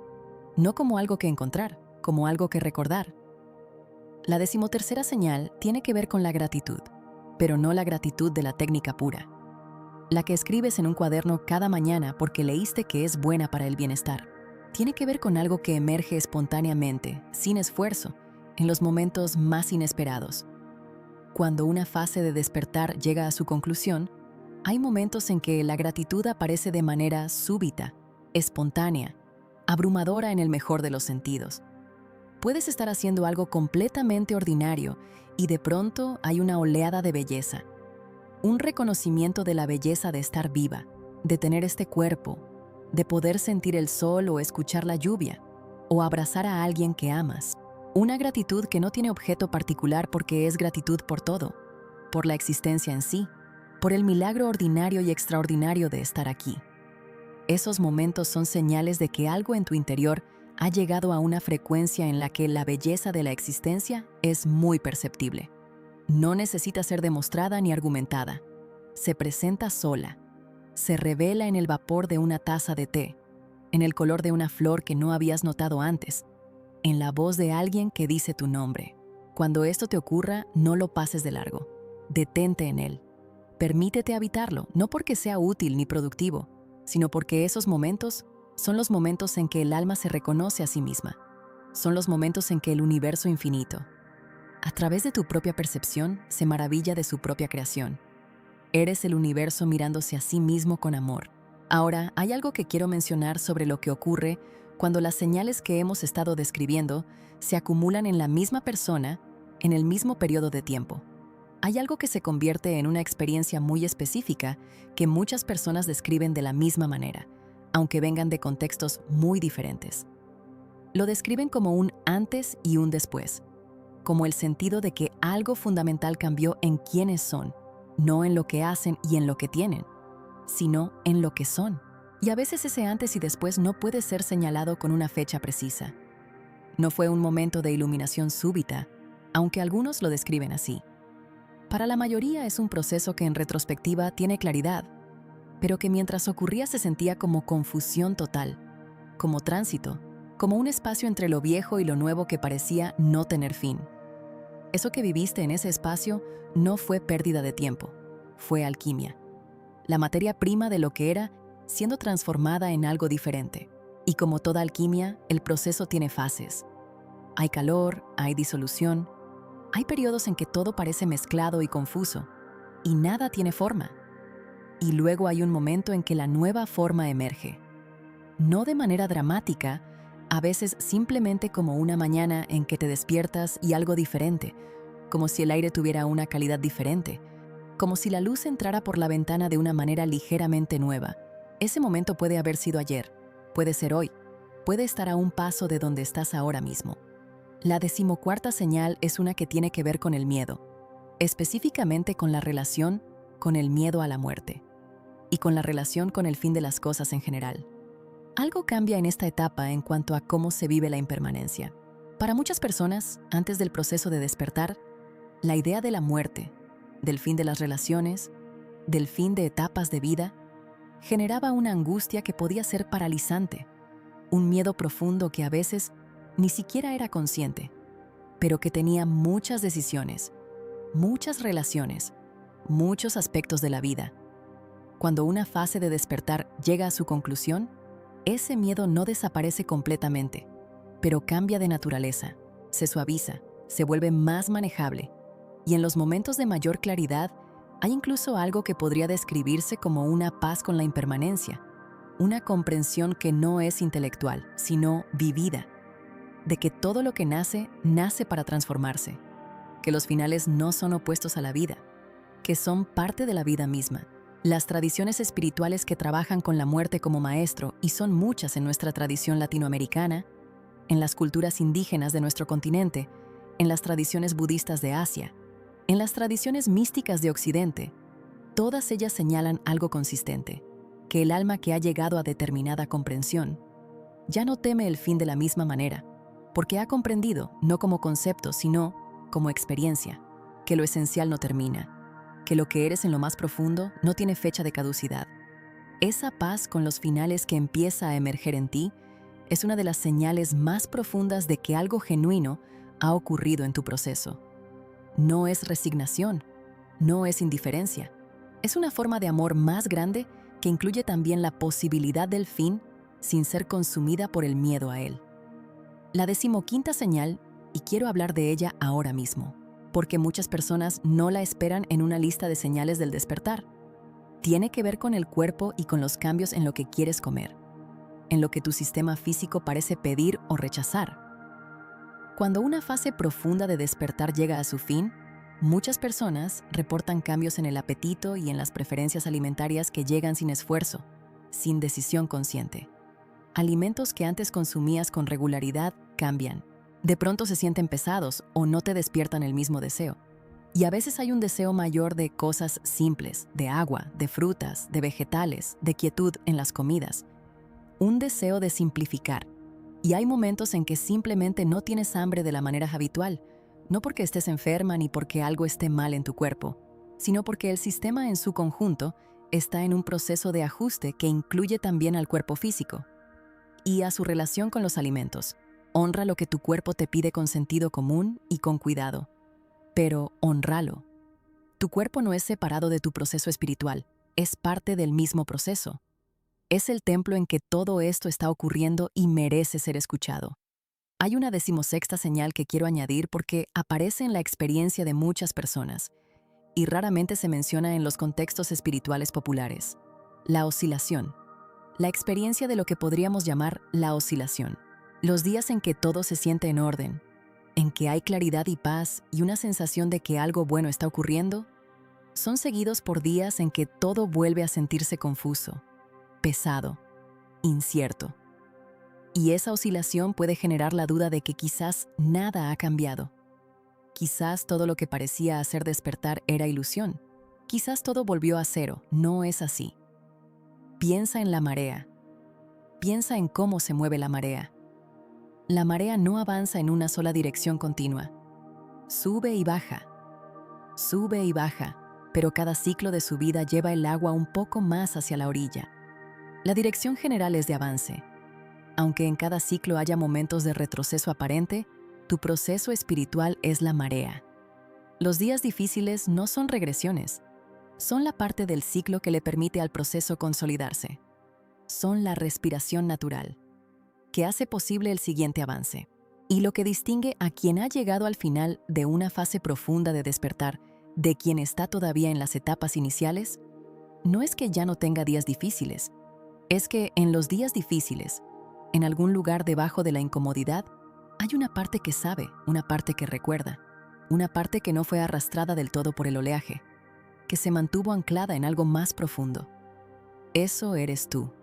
no como algo que encontrar, como algo que recordar. La 13ª señal tiene que ver con la gratitud, pero no la gratitud de la técnica pura. La que escribes en un cuaderno cada mañana porque leíste que es buena para el bienestar. Tiene que ver con algo que emerge espontáneamente, sin esfuerzo, en los momentos más inesperados. Cuando una fase de despertar llega a su conclusión, hay momentos en que la gratitud aparece de manera súbita, espontánea, abrumadora en el mejor de los sentidos. Puedes estar haciendo algo completamente ordinario y de pronto hay una oleada de belleza. Un reconocimiento de la belleza de estar viva, de tener este cuerpo, de poder sentir el sol o escuchar la lluvia, o abrazar a alguien que amas. Una gratitud que no tiene objeto particular porque es gratitud por todo, por la existencia en sí, por el milagro ordinario y extraordinario de estar aquí. Esos momentos son señales de que algo en tu interior ha llegado a una frecuencia en la que la belleza de la existencia es muy perceptible. No necesita ser demostrada ni argumentada. Se presenta sola. Se revela en el vapor de una taza de té, en el color de una flor que no habías notado antes, en la voz de alguien que dice tu nombre. Cuando esto te ocurra, no lo pases de largo. Detente en él. Permítete habitarlo, no porque sea útil ni productivo, sino porque esos momentos son los momentos en que el alma se reconoce a sí misma. Son los momentos en que el universo infinito, a través de tu propia percepción, se maravilla de su propia creación. Eres el universo mirándose a sí mismo con amor. Ahora, hay algo que quiero mencionar sobre lo que ocurre cuando las señales que hemos estado describiendo se acumulan en la misma persona en el mismo periodo de tiempo. Hay algo que se convierte en una experiencia muy específica que muchas personas describen de la misma manera, aunque vengan de contextos muy diferentes. Lo describen como un antes y un después, como el sentido de que algo fundamental cambió en quiénes son, no en lo que hacen y en lo que tienen, sino en lo que son. Y a veces ese antes y después no puede ser señalado con una fecha precisa. No fue un momento de iluminación súbita, aunque algunos lo describen así. Para la mayoría es un proceso que en retrospectiva tiene claridad, pero que mientras ocurría se sentía como confusión total, como tránsito, como un espacio entre lo viejo y lo nuevo que parecía no tener fin. Eso que viviste en ese espacio no fue pérdida de tiempo, fue alquimia. La materia prima de lo que era siendo transformada en algo diferente. Y como toda alquimia, el proceso tiene fases. Hay calor, hay disolución, hay periodos en que todo parece mezclado y confuso, y nada tiene forma. Y luego hay un momento en que la nueva forma emerge. No de manera dramática, a veces simplemente como una mañana en que te despiertas y algo diferente, como si el aire tuviera una calidad diferente, como si la luz entrara por la ventana de una manera ligeramente nueva. Ese momento puede haber sido ayer, puede ser hoy, puede estar a un paso de donde estás ahora mismo. La 14ª señal es una que tiene que ver con el miedo, específicamente con la relación con el miedo a la muerte y con la relación con el fin de las cosas en general. Algo cambia en esta etapa en cuanto a cómo se vive la impermanencia. Para muchas personas, antes del proceso de despertar, la idea de la muerte, del fin de las relaciones, del fin de etapas de vida, generaba una angustia que podía ser paralizante, un miedo profundo que a veces ni siquiera era consciente, pero que tenía muchas decisiones, muchas relaciones, muchos aspectos de la vida. Cuando una fase de despertar llega a su conclusión, ese miedo no desaparece completamente, pero cambia de naturaleza, se suaviza, se vuelve más manejable, y en los momentos de mayor claridad hay incluso algo que podría describirse como una paz con la impermanencia, una comprensión que no es intelectual, sino vivida, de que todo lo que nace, nace para transformarse, que los finales no son opuestos a la vida, que son parte de la vida misma. Las tradiciones espirituales que trabajan con la muerte como maestro, y son muchas en nuestra tradición latinoamericana, en las culturas indígenas de nuestro continente, en las tradiciones budistas de Asia, en las tradiciones místicas de Occidente, todas ellas señalan algo consistente, que el alma que ha llegado a determinada comprensión ya no teme el fin de la misma manera, porque ha comprendido, no como concepto, sino como experiencia, que lo esencial no termina, que lo que eres en lo más profundo no tiene fecha de caducidad. Esa paz con los finales que empieza a emerger en ti es una de las señales más profundas de que algo genuino ha ocurrido en tu proceso. No es resignación, no es indiferencia. Es una forma de amor más grande que incluye también la posibilidad del fin sin ser consumida por el miedo a él. La 15ª señal, y quiero hablar de ella ahora mismo, porque muchas personas no la esperan en una lista de señales del despertar. Tiene que ver con el cuerpo y con los cambios en lo que quieres comer, en lo que tu sistema físico parece pedir o rechazar. Cuando una fase profunda de despertar llega a su fin, muchas personas reportan cambios en el apetito y en las preferencias alimentarias que llegan sin esfuerzo, sin decisión consciente. Alimentos que antes consumías con regularidad cambian. De pronto se sienten pesados o no te despiertan el mismo deseo. Y a veces hay un deseo mayor de cosas simples, de agua, de frutas, de vegetales, de quietud en las comidas. Un deseo de simplificar. Y hay momentos en que simplemente no tienes hambre de la manera habitual, no porque estés enferma ni porque algo esté mal en tu cuerpo, sino porque el sistema en su conjunto está en un proceso de ajuste que incluye también al cuerpo físico y a su relación con los alimentos. Honra lo que tu cuerpo te pide con sentido común y con cuidado, pero honralo. Tu cuerpo no es separado de tu proceso espiritual, es parte del mismo proceso. Es el templo en que todo esto está ocurriendo y merece ser escuchado. Hay una 16ª señal que quiero añadir porque aparece en la experiencia de muchas personas, y raramente se menciona en los contextos espirituales populares. La oscilación. La experiencia de lo que podríamos llamar la oscilación. Los días en que todo se siente en orden, en que hay claridad y paz y una sensación de que algo bueno está ocurriendo, son seguidos por días en que todo vuelve a sentirse confuso, pesado, incierto. Y esa oscilación puede generar la duda de que quizás nada ha cambiado. Quizás todo lo que parecía hacer despertar era ilusión. Quizás todo volvió a cero. No es así. Piensa en la marea. Piensa en cómo se mueve la marea. La marea no avanza en una sola dirección continua. Sube y baja, pero cada ciclo de subida lleva el agua un poco más hacia la orilla. La dirección general es de avance. Aunque en cada ciclo haya momentos de retroceso aparente, tu proceso espiritual es la marea. Los días difíciles no son regresiones, son la parte del ciclo que le permite al proceso consolidarse. Son la respiración natural, que hace posible el siguiente avance. Y lo que distingue a quien ha llegado al final de una fase profunda de despertar de quien está todavía en las etapas iniciales, no es que ya no tenga días difíciles, es que en los días difíciles, en algún lugar debajo de la incomodidad, hay una parte que sabe, una parte que recuerda, una parte que no fue arrastrada del todo por el oleaje, que se mantuvo anclada en algo más profundo. Eso eres tú.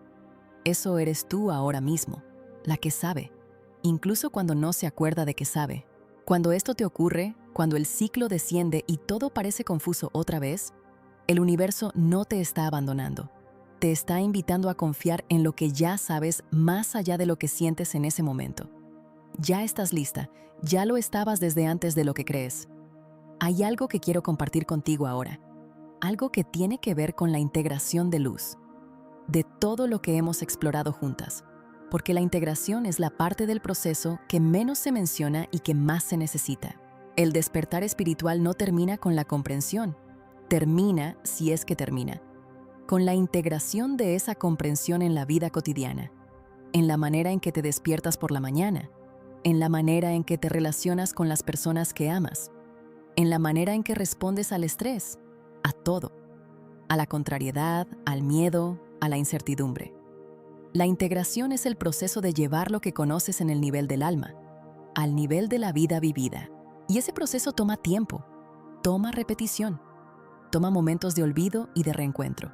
Eso eres tú ahora mismo, la que sabe, incluso cuando no se acuerda de que sabe. Cuando esto te ocurre, cuando el ciclo desciende y todo parece confuso otra vez, el universo no te está abandonando. Te está invitando a confiar en lo que ya sabes más allá de lo que sientes en ese momento. Ya estás lista, ya lo estabas desde antes de lo que crees. Hay algo que quiero compartir contigo ahora, algo que tiene que ver con la integración de luz, de todo lo que hemos explorado juntas, porque la integración es la parte del proceso que menos se menciona y que más se necesita. El despertar espiritual no termina con la comprensión, termina, si es que termina, con la integración de esa comprensión en la vida cotidiana, en la manera en que te despiertas por la mañana, en la manera en que te relacionas con las personas que amas, en la manera en que respondes al estrés, a todo, a la contrariedad, al miedo, a la incertidumbre. La integración es el proceso de llevar lo que conoces en el nivel del alma, al nivel de la vida vivida. Y ese proceso toma tiempo, toma repetición, toma momentos de olvido y de reencuentro.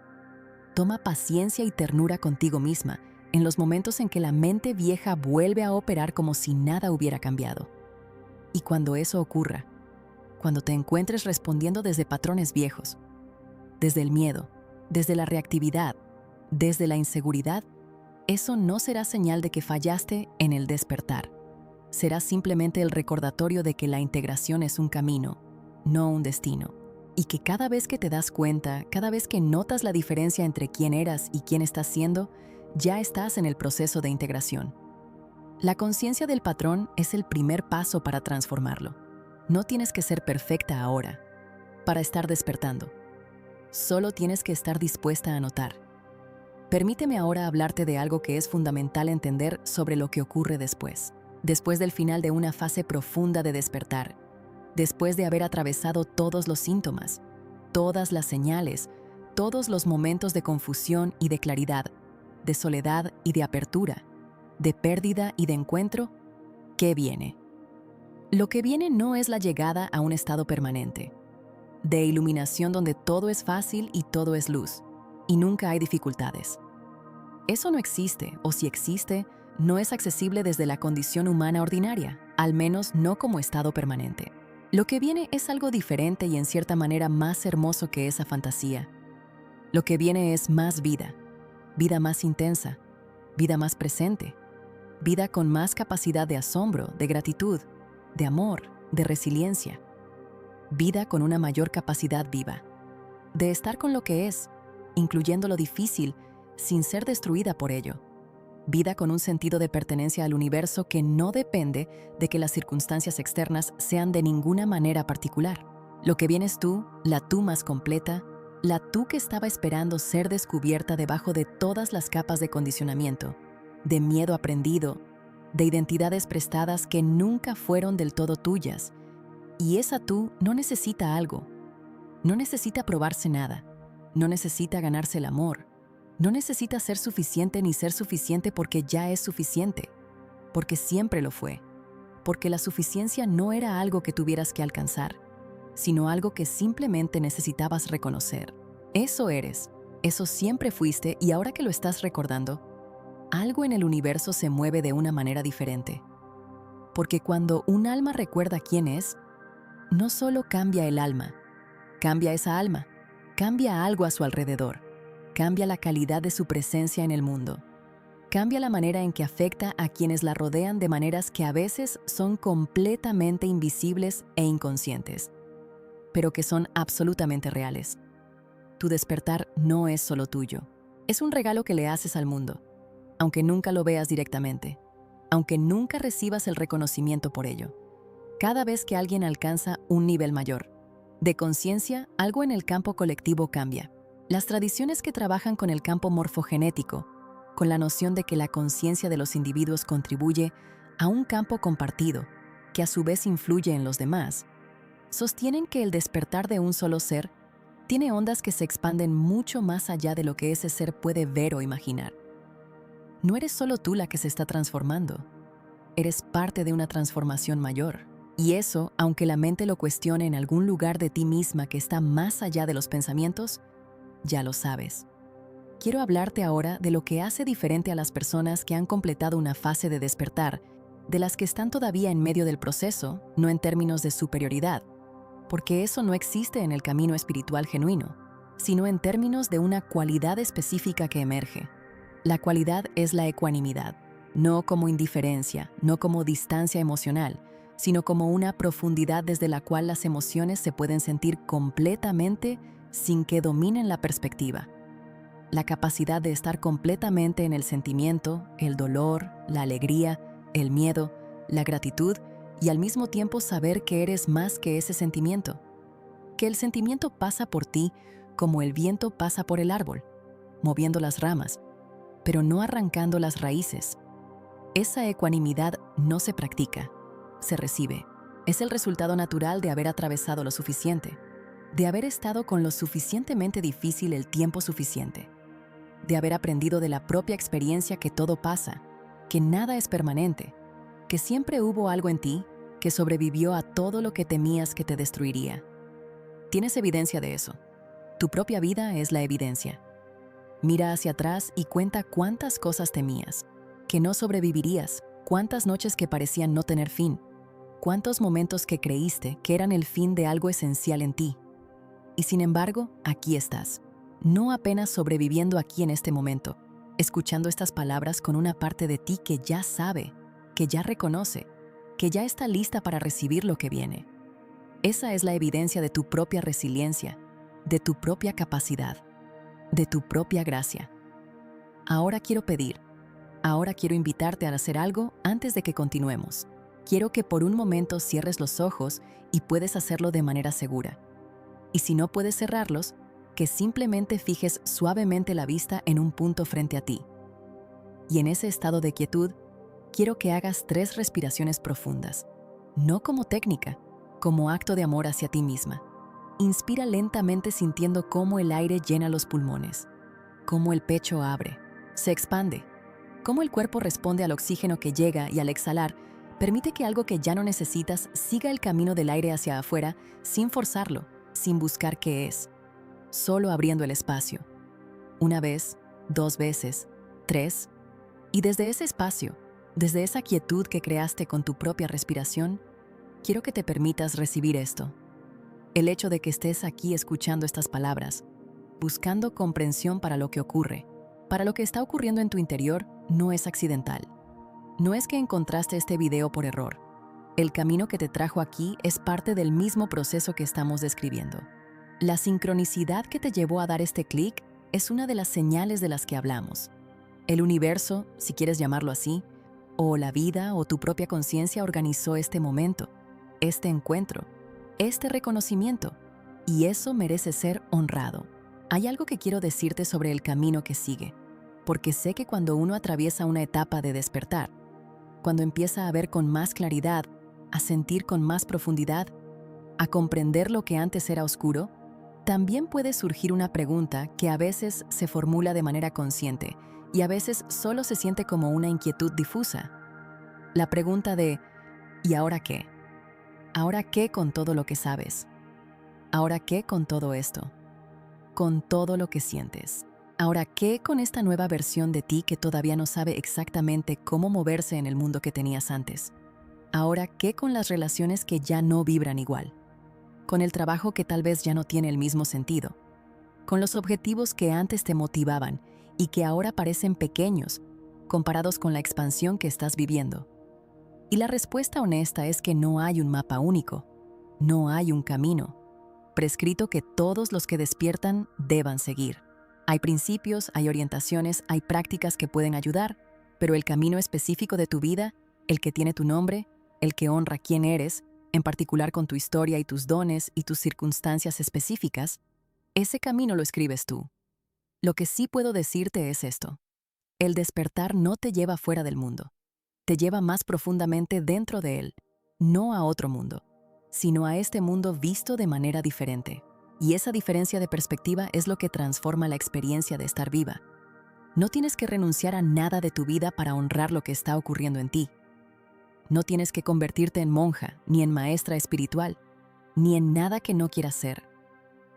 Toma paciencia y ternura contigo misma en los momentos en que la mente vieja vuelve a operar como si nada hubiera cambiado. Y cuando eso ocurra, cuando te encuentres respondiendo desde patrones viejos, desde el miedo, desde la reactividad, desde la inseguridad, eso no será señal de que fallaste en el despertar. Será simplemente el recordatorio de que la integración es un camino, no un destino. Y que cada vez que te das cuenta, cada vez que notas la diferencia entre quién eras y quién estás siendo, ya estás en el proceso de integración. La conciencia del patrón es el primer paso para transformarlo. No tienes que ser perfecta ahora para estar despertando. Solo tienes que estar dispuesta a notar. Permíteme ahora hablarte de algo que es fundamental entender sobre lo que ocurre después. Después del final de una fase profunda de despertar, después de haber atravesado todos los síntomas, todas las señales, todos los momentos de confusión y de claridad, de soledad y de apertura, de pérdida y de encuentro, ¿qué viene? Lo que viene no es la llegada a un estado permanente, de iluminación donde todo es fácil y todo es luz, y nunca hay dificultades. Eso no existe, o si existe, no es accesible desde la condición humana ordinaria, al menos no como estado permanente. Lo que viene es algo diferente y en cierta manera más hermoso que esa fantasía. Lo que viene es más vida, vida más intensa, vida más presente, vida con más capacidad de asombro, de gratitud, de amor, de resiliencia. Vida con una mayor capacidad viva, de estar con lo que es, incluyendo lo difícil, sin ser destruida por ello. Vida con un sentido de pertenencia al universo que no depende de que las circunstancias externas sean de ninguna manera particular. Lo que viene es tú, la tú más completa, la tú que estaba esperando ser descubierta debajo de todas las capas de condicionamiento, de miedo aprendido, de identidades prestadas que nunca fueron del todo tuyas. Y esa tú no necesita algo, No necesita probarse nada. No necesita ganarse el amor. No necesita ser suficiente ni ser suficiente porque ya es suficiente. Porque siempre lo fue. Porque la suficiencia no era algo que tuvieras que alcanzar, sino algo que simplemente necesitabas reconocer. Eso eres. Eso siempre fuiste y ahora que lo estás recordando, algo en el universo se mueve de una manera diferente. Porque cuando un alma recuerda quién es, no solo cambia el alma, cambia esa alma, cambia algo a su alrededor, cambia la calidad de su presencia en el mundo, cambia la manera en que afecta a quienes la rodean de maneras que a veces son completamente invisibles e inconscientes, pero que son absolutamente reales. Tu despertar no es solo tuyo, es un regalo que le haces al mundo, aunque nunca lo veas directamente, aunque nunca recibas el reconocimiento por ello. Cada vez que alguien alcanza un nivel mayor de conciencia, algo en el campo colectivo cambia. Las tradiciones que trabajan con el campo morfogenético, con la noción de que la conciencia de los individuos contribuye a un campo compartido, que a su vez influye en los demás, sostienen que el despertar de un solo ser tiene ondas que se expanden mucho más allá de lo que ese ser puede ver o imaginar. No eres solo tú la que se está transformando, eres parte de una transformación mayor. Y eso, aunque la mente lo cuestione en algún lugar de ti misma que está más allá de los pensamientos, ya lo sabes. Quiero hablarte ahora de lo que hace diferente a las personas que han completado una fase de despertar, de las que están todavía en medio del proceso, no en términos de superioridad, porque eso no existe en el camino espiritual genuino, sino en términos de una cualidad específica que emerge. La cualidad es la ecuanimidad, no como indiferencia, no como distancia emocional, sino como una profundidad desde la cual las emociones se pueden sentir completamente sin que dominen la perspectiva. La capacidad de estar completamente en el sentimiento, el dolor, la alegría, el miedo, la gratitud y al mismo tiempo saber que eres más que ese sentimiento. Que el sentimiento pasa por ti como el viento pasa por el árbol, moviendo las ramas, pero no arrancando las raíces. Esa ecuanimidad no se practica, se recibe. Es el resultado natural de haber atravesado lo suficiente, de haber estado con lo suficientemente difícil el tiempo suficiente, de haber aprendido de la propia experiencia que todo pasa, que nada es permanente, que siempre hubo algo en ti que sobrevivió a todo lo que temías que te destruiría. Tienes evidencia de eso. Tu propia vida es la evidencia. Mira hacia atrás y cuenta cuántas cosas temías, que no sobrevivirías, cuántas noches que parecían no tener fin, cuántos momentos que creíste que eran el fin de algo esencial en ti. Y sin embargo, aquí estás, no apenas sobreviviendo aquí en este momento, escuchando estas palabras con una parte de ti que ya sabe, que ya reconoce, que ya está lista para recibir lo que viene. Esa es la evidencia de tu propia resiliencia, de tu propia capacidad, de tu propia gracia. Ahora quiero invitarte a hacer algo antes de que continuemos. Quiero que por un momento cierres los ojos y puedes hacerlo de manera segura. Y si no puedes cerrarlos, que simplemente fijes suavemente la vista en un punto frente a ti. Y en ese estado de quietud, quiero que hagas 3 respiraciones profundas, no como técnica, como acto de amor hacia ti misma. Inspira lentamente sintiendo cómo el aire llena los pulmones, cómo el pecho abre, se expande, cómo el cuerpo responde al oxígeno que llega y al exhalar, permite que algo que ya no necesitas siga el camino del aire hacia afuera sin forzarlo, sin buscar qué es, solo abriendo el espacio. 1 vez, 2 veces, 3, y desde ese espacio, desde esa quietud que creaste con tu propia respiración, quiero que te permitas recibir esto. El hecho de que estés aquí escuchando estas palabras, buscando comprensión para lo que ocurre, para lo que está ocurriendo en tu interior, no es accidental. No es que encontraste este video por error. El camino que te trajo aquí es parte del mismo proceso que estamos describiendo. La sincronicidad que te llevó a dar este clic es una de las señales de las que hablamos. El universo, si quieres llamarlo así, o la vida o tu propia conciencia organizó este momento, este encuentro, este reconocimiento, y eso merece ser honrado. Hay algo que quiero decirte sobre el camino que sigue, porque sé que cuando uno atraviesa una etapa de despertar, cuando empieza a ver con más claridad, a sentir con más profundidad, a comprender lo que antes era oscuro, También puede surgir una pregunta que a veces se formula de manera consciente y a veces solo se siente como una inquietud difusa. La pregunta de ¿y ahora qué? ¿Ahora qué con todo lo que sabes? ¿Ahora qué con todo esto? Con todo lo que sientes. ¿Ahora qué con esta nueva versión de ti que todavía no sabe exactamente cómo moverse en el mundo que tenías antes? ¿Ahora qué con las relaciones que ya no vibran igual? Con el trabajo que tal vez ya no tiene el mismo sentido, con los objetivos que antes te motivaban y que ahora parecen pequeños comparados con la expansión que estás viviendo. Y la respuesta honesta es que no hay un mapa único, no hay un camino prescrito que todos los que despiertan deban seguir. Hay principios, hay orientaciones, hay prácticas que pueden ayudar, pero el camino específico de tu vida, el que tiene tu nombre, el que honra quién eres, en particular con tu historia y tus dones y tus circunstancias específicas, ese camino lo escribes tú. Lo que sí puedo decirte es esto. El despertar no te lleva fuera del mundo. Te lleva más profundamente dentro de él, no a otro mundo, sino a este mundo visto de manera diferente. Y esa diferencia de perspectiva es lo que transforma la experiencia de estar viva. No tienes que renunciar a nada de tu vida para honrar lo que está ocurriendo en ti. No tienes que convertirte en monja, ni en maestra espiritual, ni en nada que no quieras ser.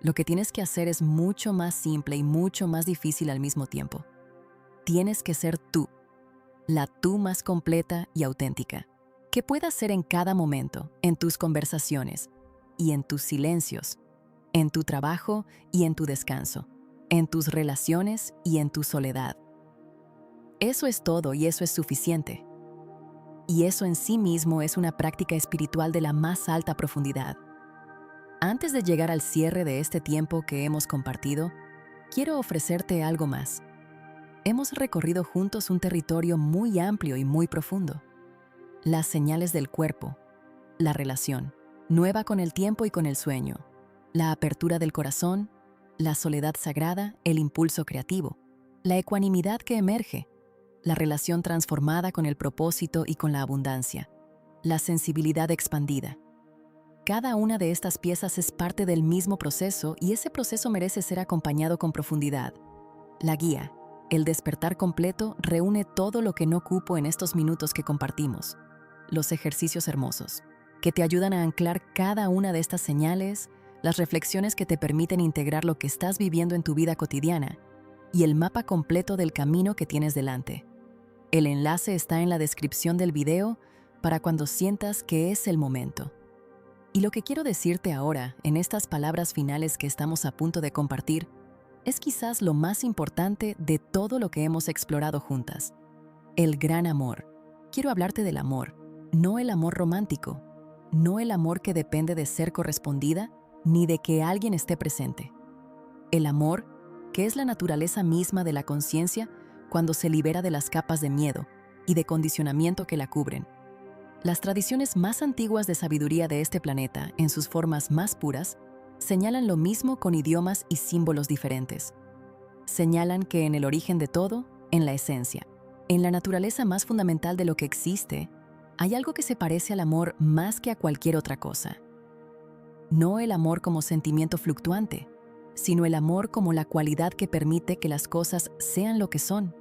Lo que tienes que hacer es mucho más simple y mucho más difícil al mismo tiempo. Tienes que ser tú, la tú más completa y auténtica, que puedas ser en cada momento, en tus conversaciones y en tus silencios, en tu trabajo y en tu descanso, en tus relaciones y en tu soledad. Eso es todo y eso es suficiente. Y eso en sí mismo es una práctica espiritual de la más alta profundidad. Antes de llegar al cierre de este tiempo que hemos compartido, quiero ofrecerte algo más. Hemos recorrido juntos un territorio muy amplio y muy profundo. Las señales del cuerpo, la relación, nueva con el tiempo y con el sueño, la apertura del corazón, la soledad sagrada, el impulso creativo, la ecuanimidad que emerge, la relación transformada con el propósito y con la abundancia, la sensibilidad expandida. Cada una de estas piezas es parte del mismo proceso y ese proceso merece ser acompañado con profundidad. La guía, el despertar completo, reúne todo lo que no cupo en estos minutos que compartimos. Los ejercicios hermosos, que te ayudan a anclar cada una de estas señales, las reflexiones que te permiten integrar lo que estás viviendo en tu vida cotidiana y el mapa completo del camino que tienes delante. El enlace está en la descripción del video para cuando sientas que es el momento. Y lo que quiero decirte ahora, en estas palabras finales que estamos a punto de compartir, es quizás lo más importante de todo lo que hemos explorado juntas. El gran amor. Quiero hablarte del amor, no el amor romántico, no el amor que depende de ser correspondida ni de que alguien esté presente. El amor, que es la naturaleza misma de la conciencia cuando se libera de las capas de miedo y de condicionamiento que la cubren. Las tradiciones más antiguas de sabiduría de este planeta, en sus formas más puras, señalan lo mismo con idiomas y símbolos diferentes. Señalan que en el origen de todo, en la esencia, en la naturaleza más fundamental de lo que existe, hay algo que se parece al amor más que a cualquier otra cosa. No el amor como sentimiento fluctuante, sino el amor como la cualidad que permite que las cosas sean lo que son,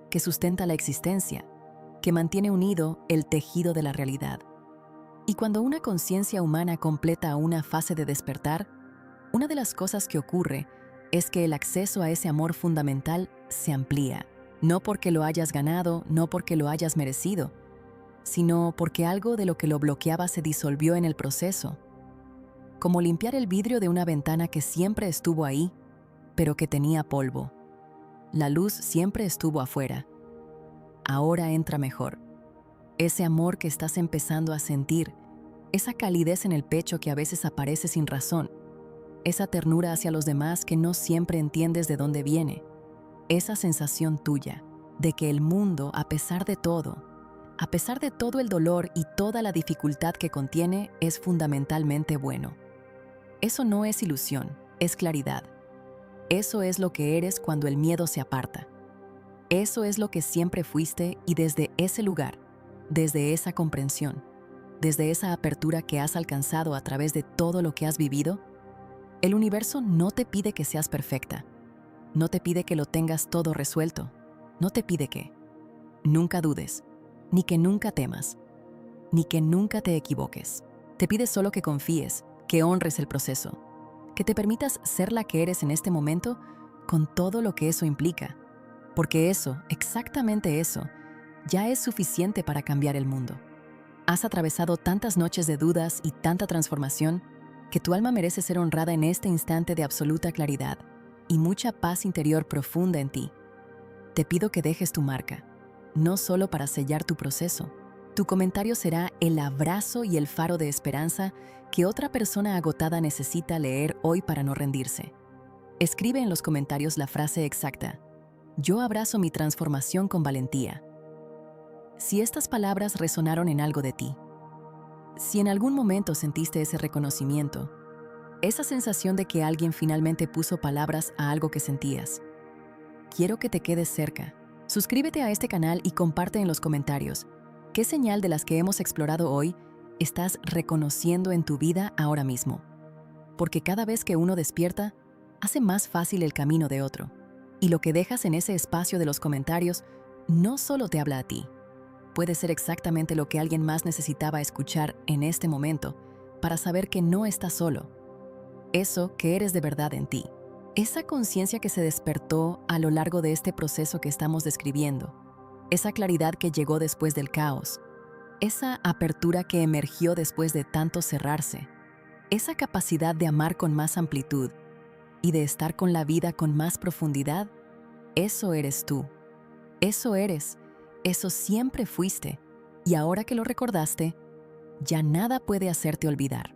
que sustenta la existencia, que mantiene unido el tejido de la realidad. Y cuando una conciencia humana completa una fase de despertar, una de las cosas que ocurre es que el acceso a ese amor fundamental se amplía, no porque lo hayas ganado, no porque lo hayas merecido, sino porque algo de lo que lo bloqueaba se disolvió en el proceso, como limpiar el vidrio de una ventana que siempre estuvo ahí, pero que tenía polvo. La luz siempre estuvo afuera. Ahora entra mejor. Ese amor que estás empezando a sentir, esa calidez en el pecho que a veces aparece sin razón, esa ternura hacia los demás que no siempre entiendes de dónde viene, esa sensación tuya de que el mundo, a pesar de todo el dolor y toda la dificultad que contiene, es fundamentalmente bueno. Eso no es ilusión, es claridad. Eso es lo que eres cuando el miedo se aparta. Eso es lo que siempre fuiste y desde ese lugar, desde esa comprensión, desde esa apertura que has alcanzado a través de todo lo que has vivido, El universo no te pide que seas perfecta. No te pide que lo tengas todo resuelto. No te pide que nunca dudes, ni que nunca temas, ni que nunca te equivoques. Te pide solo que confíes, que honres el proceso, que te permitas ser la que eres en este momento con todo lo que eso implica. Porque eso, exactamente eso, ya es suficiente para cambiar el mundo. Has atravesado tantas noches de dudas y tanta transformación que tu alma merece ser honrada en este instante de absoluta claridad y mucha paz interior profunda en ti. Te pido que dejes tu marca, no solo para sellar tu proceso. Tu comentario será el abrazo y el faro de esperanza que otra persona agotada necesita leer hoy para no rendirse. Escribe en los comentarios la frase exacta: yo abrazo mi transformación con valentía. Si estas palabras resonaron en algo de ti, si en algún momento sentiste ese reconocimiento, esa sensación de que alguien finalmente puso palabras a algo que sentías, quiero que te quedes cerca. Suscríbete a este canal y comparte en los comentarios qué señal de las que hemos explorado hoy estás reconociendo en tu vida ahora mismo. Porque cada vez que uno despierta, hace más fácil el camino de otro. Y lo que dejas en ese espacio de los comentarios no solo te habla a ti, puede ser exactamente lo que alguien más necesitaba escuchar en este momento para saber que no estás solo. Eso que eres de verdad en ti. Esa conciencia que se despertó a lo largo de este proceso que estamos describiendo. Esa claridad que llegó después del caos. Esa apertura que emergió después de tanto cerrarse. Esa capacidad de amar con más amplitud y de estar con la vida con más profundidad. Eso eres tú. Eso eres. Eso siempre fuiste, y ahora que lo recordaste, ya nada puede hacerte olvidar.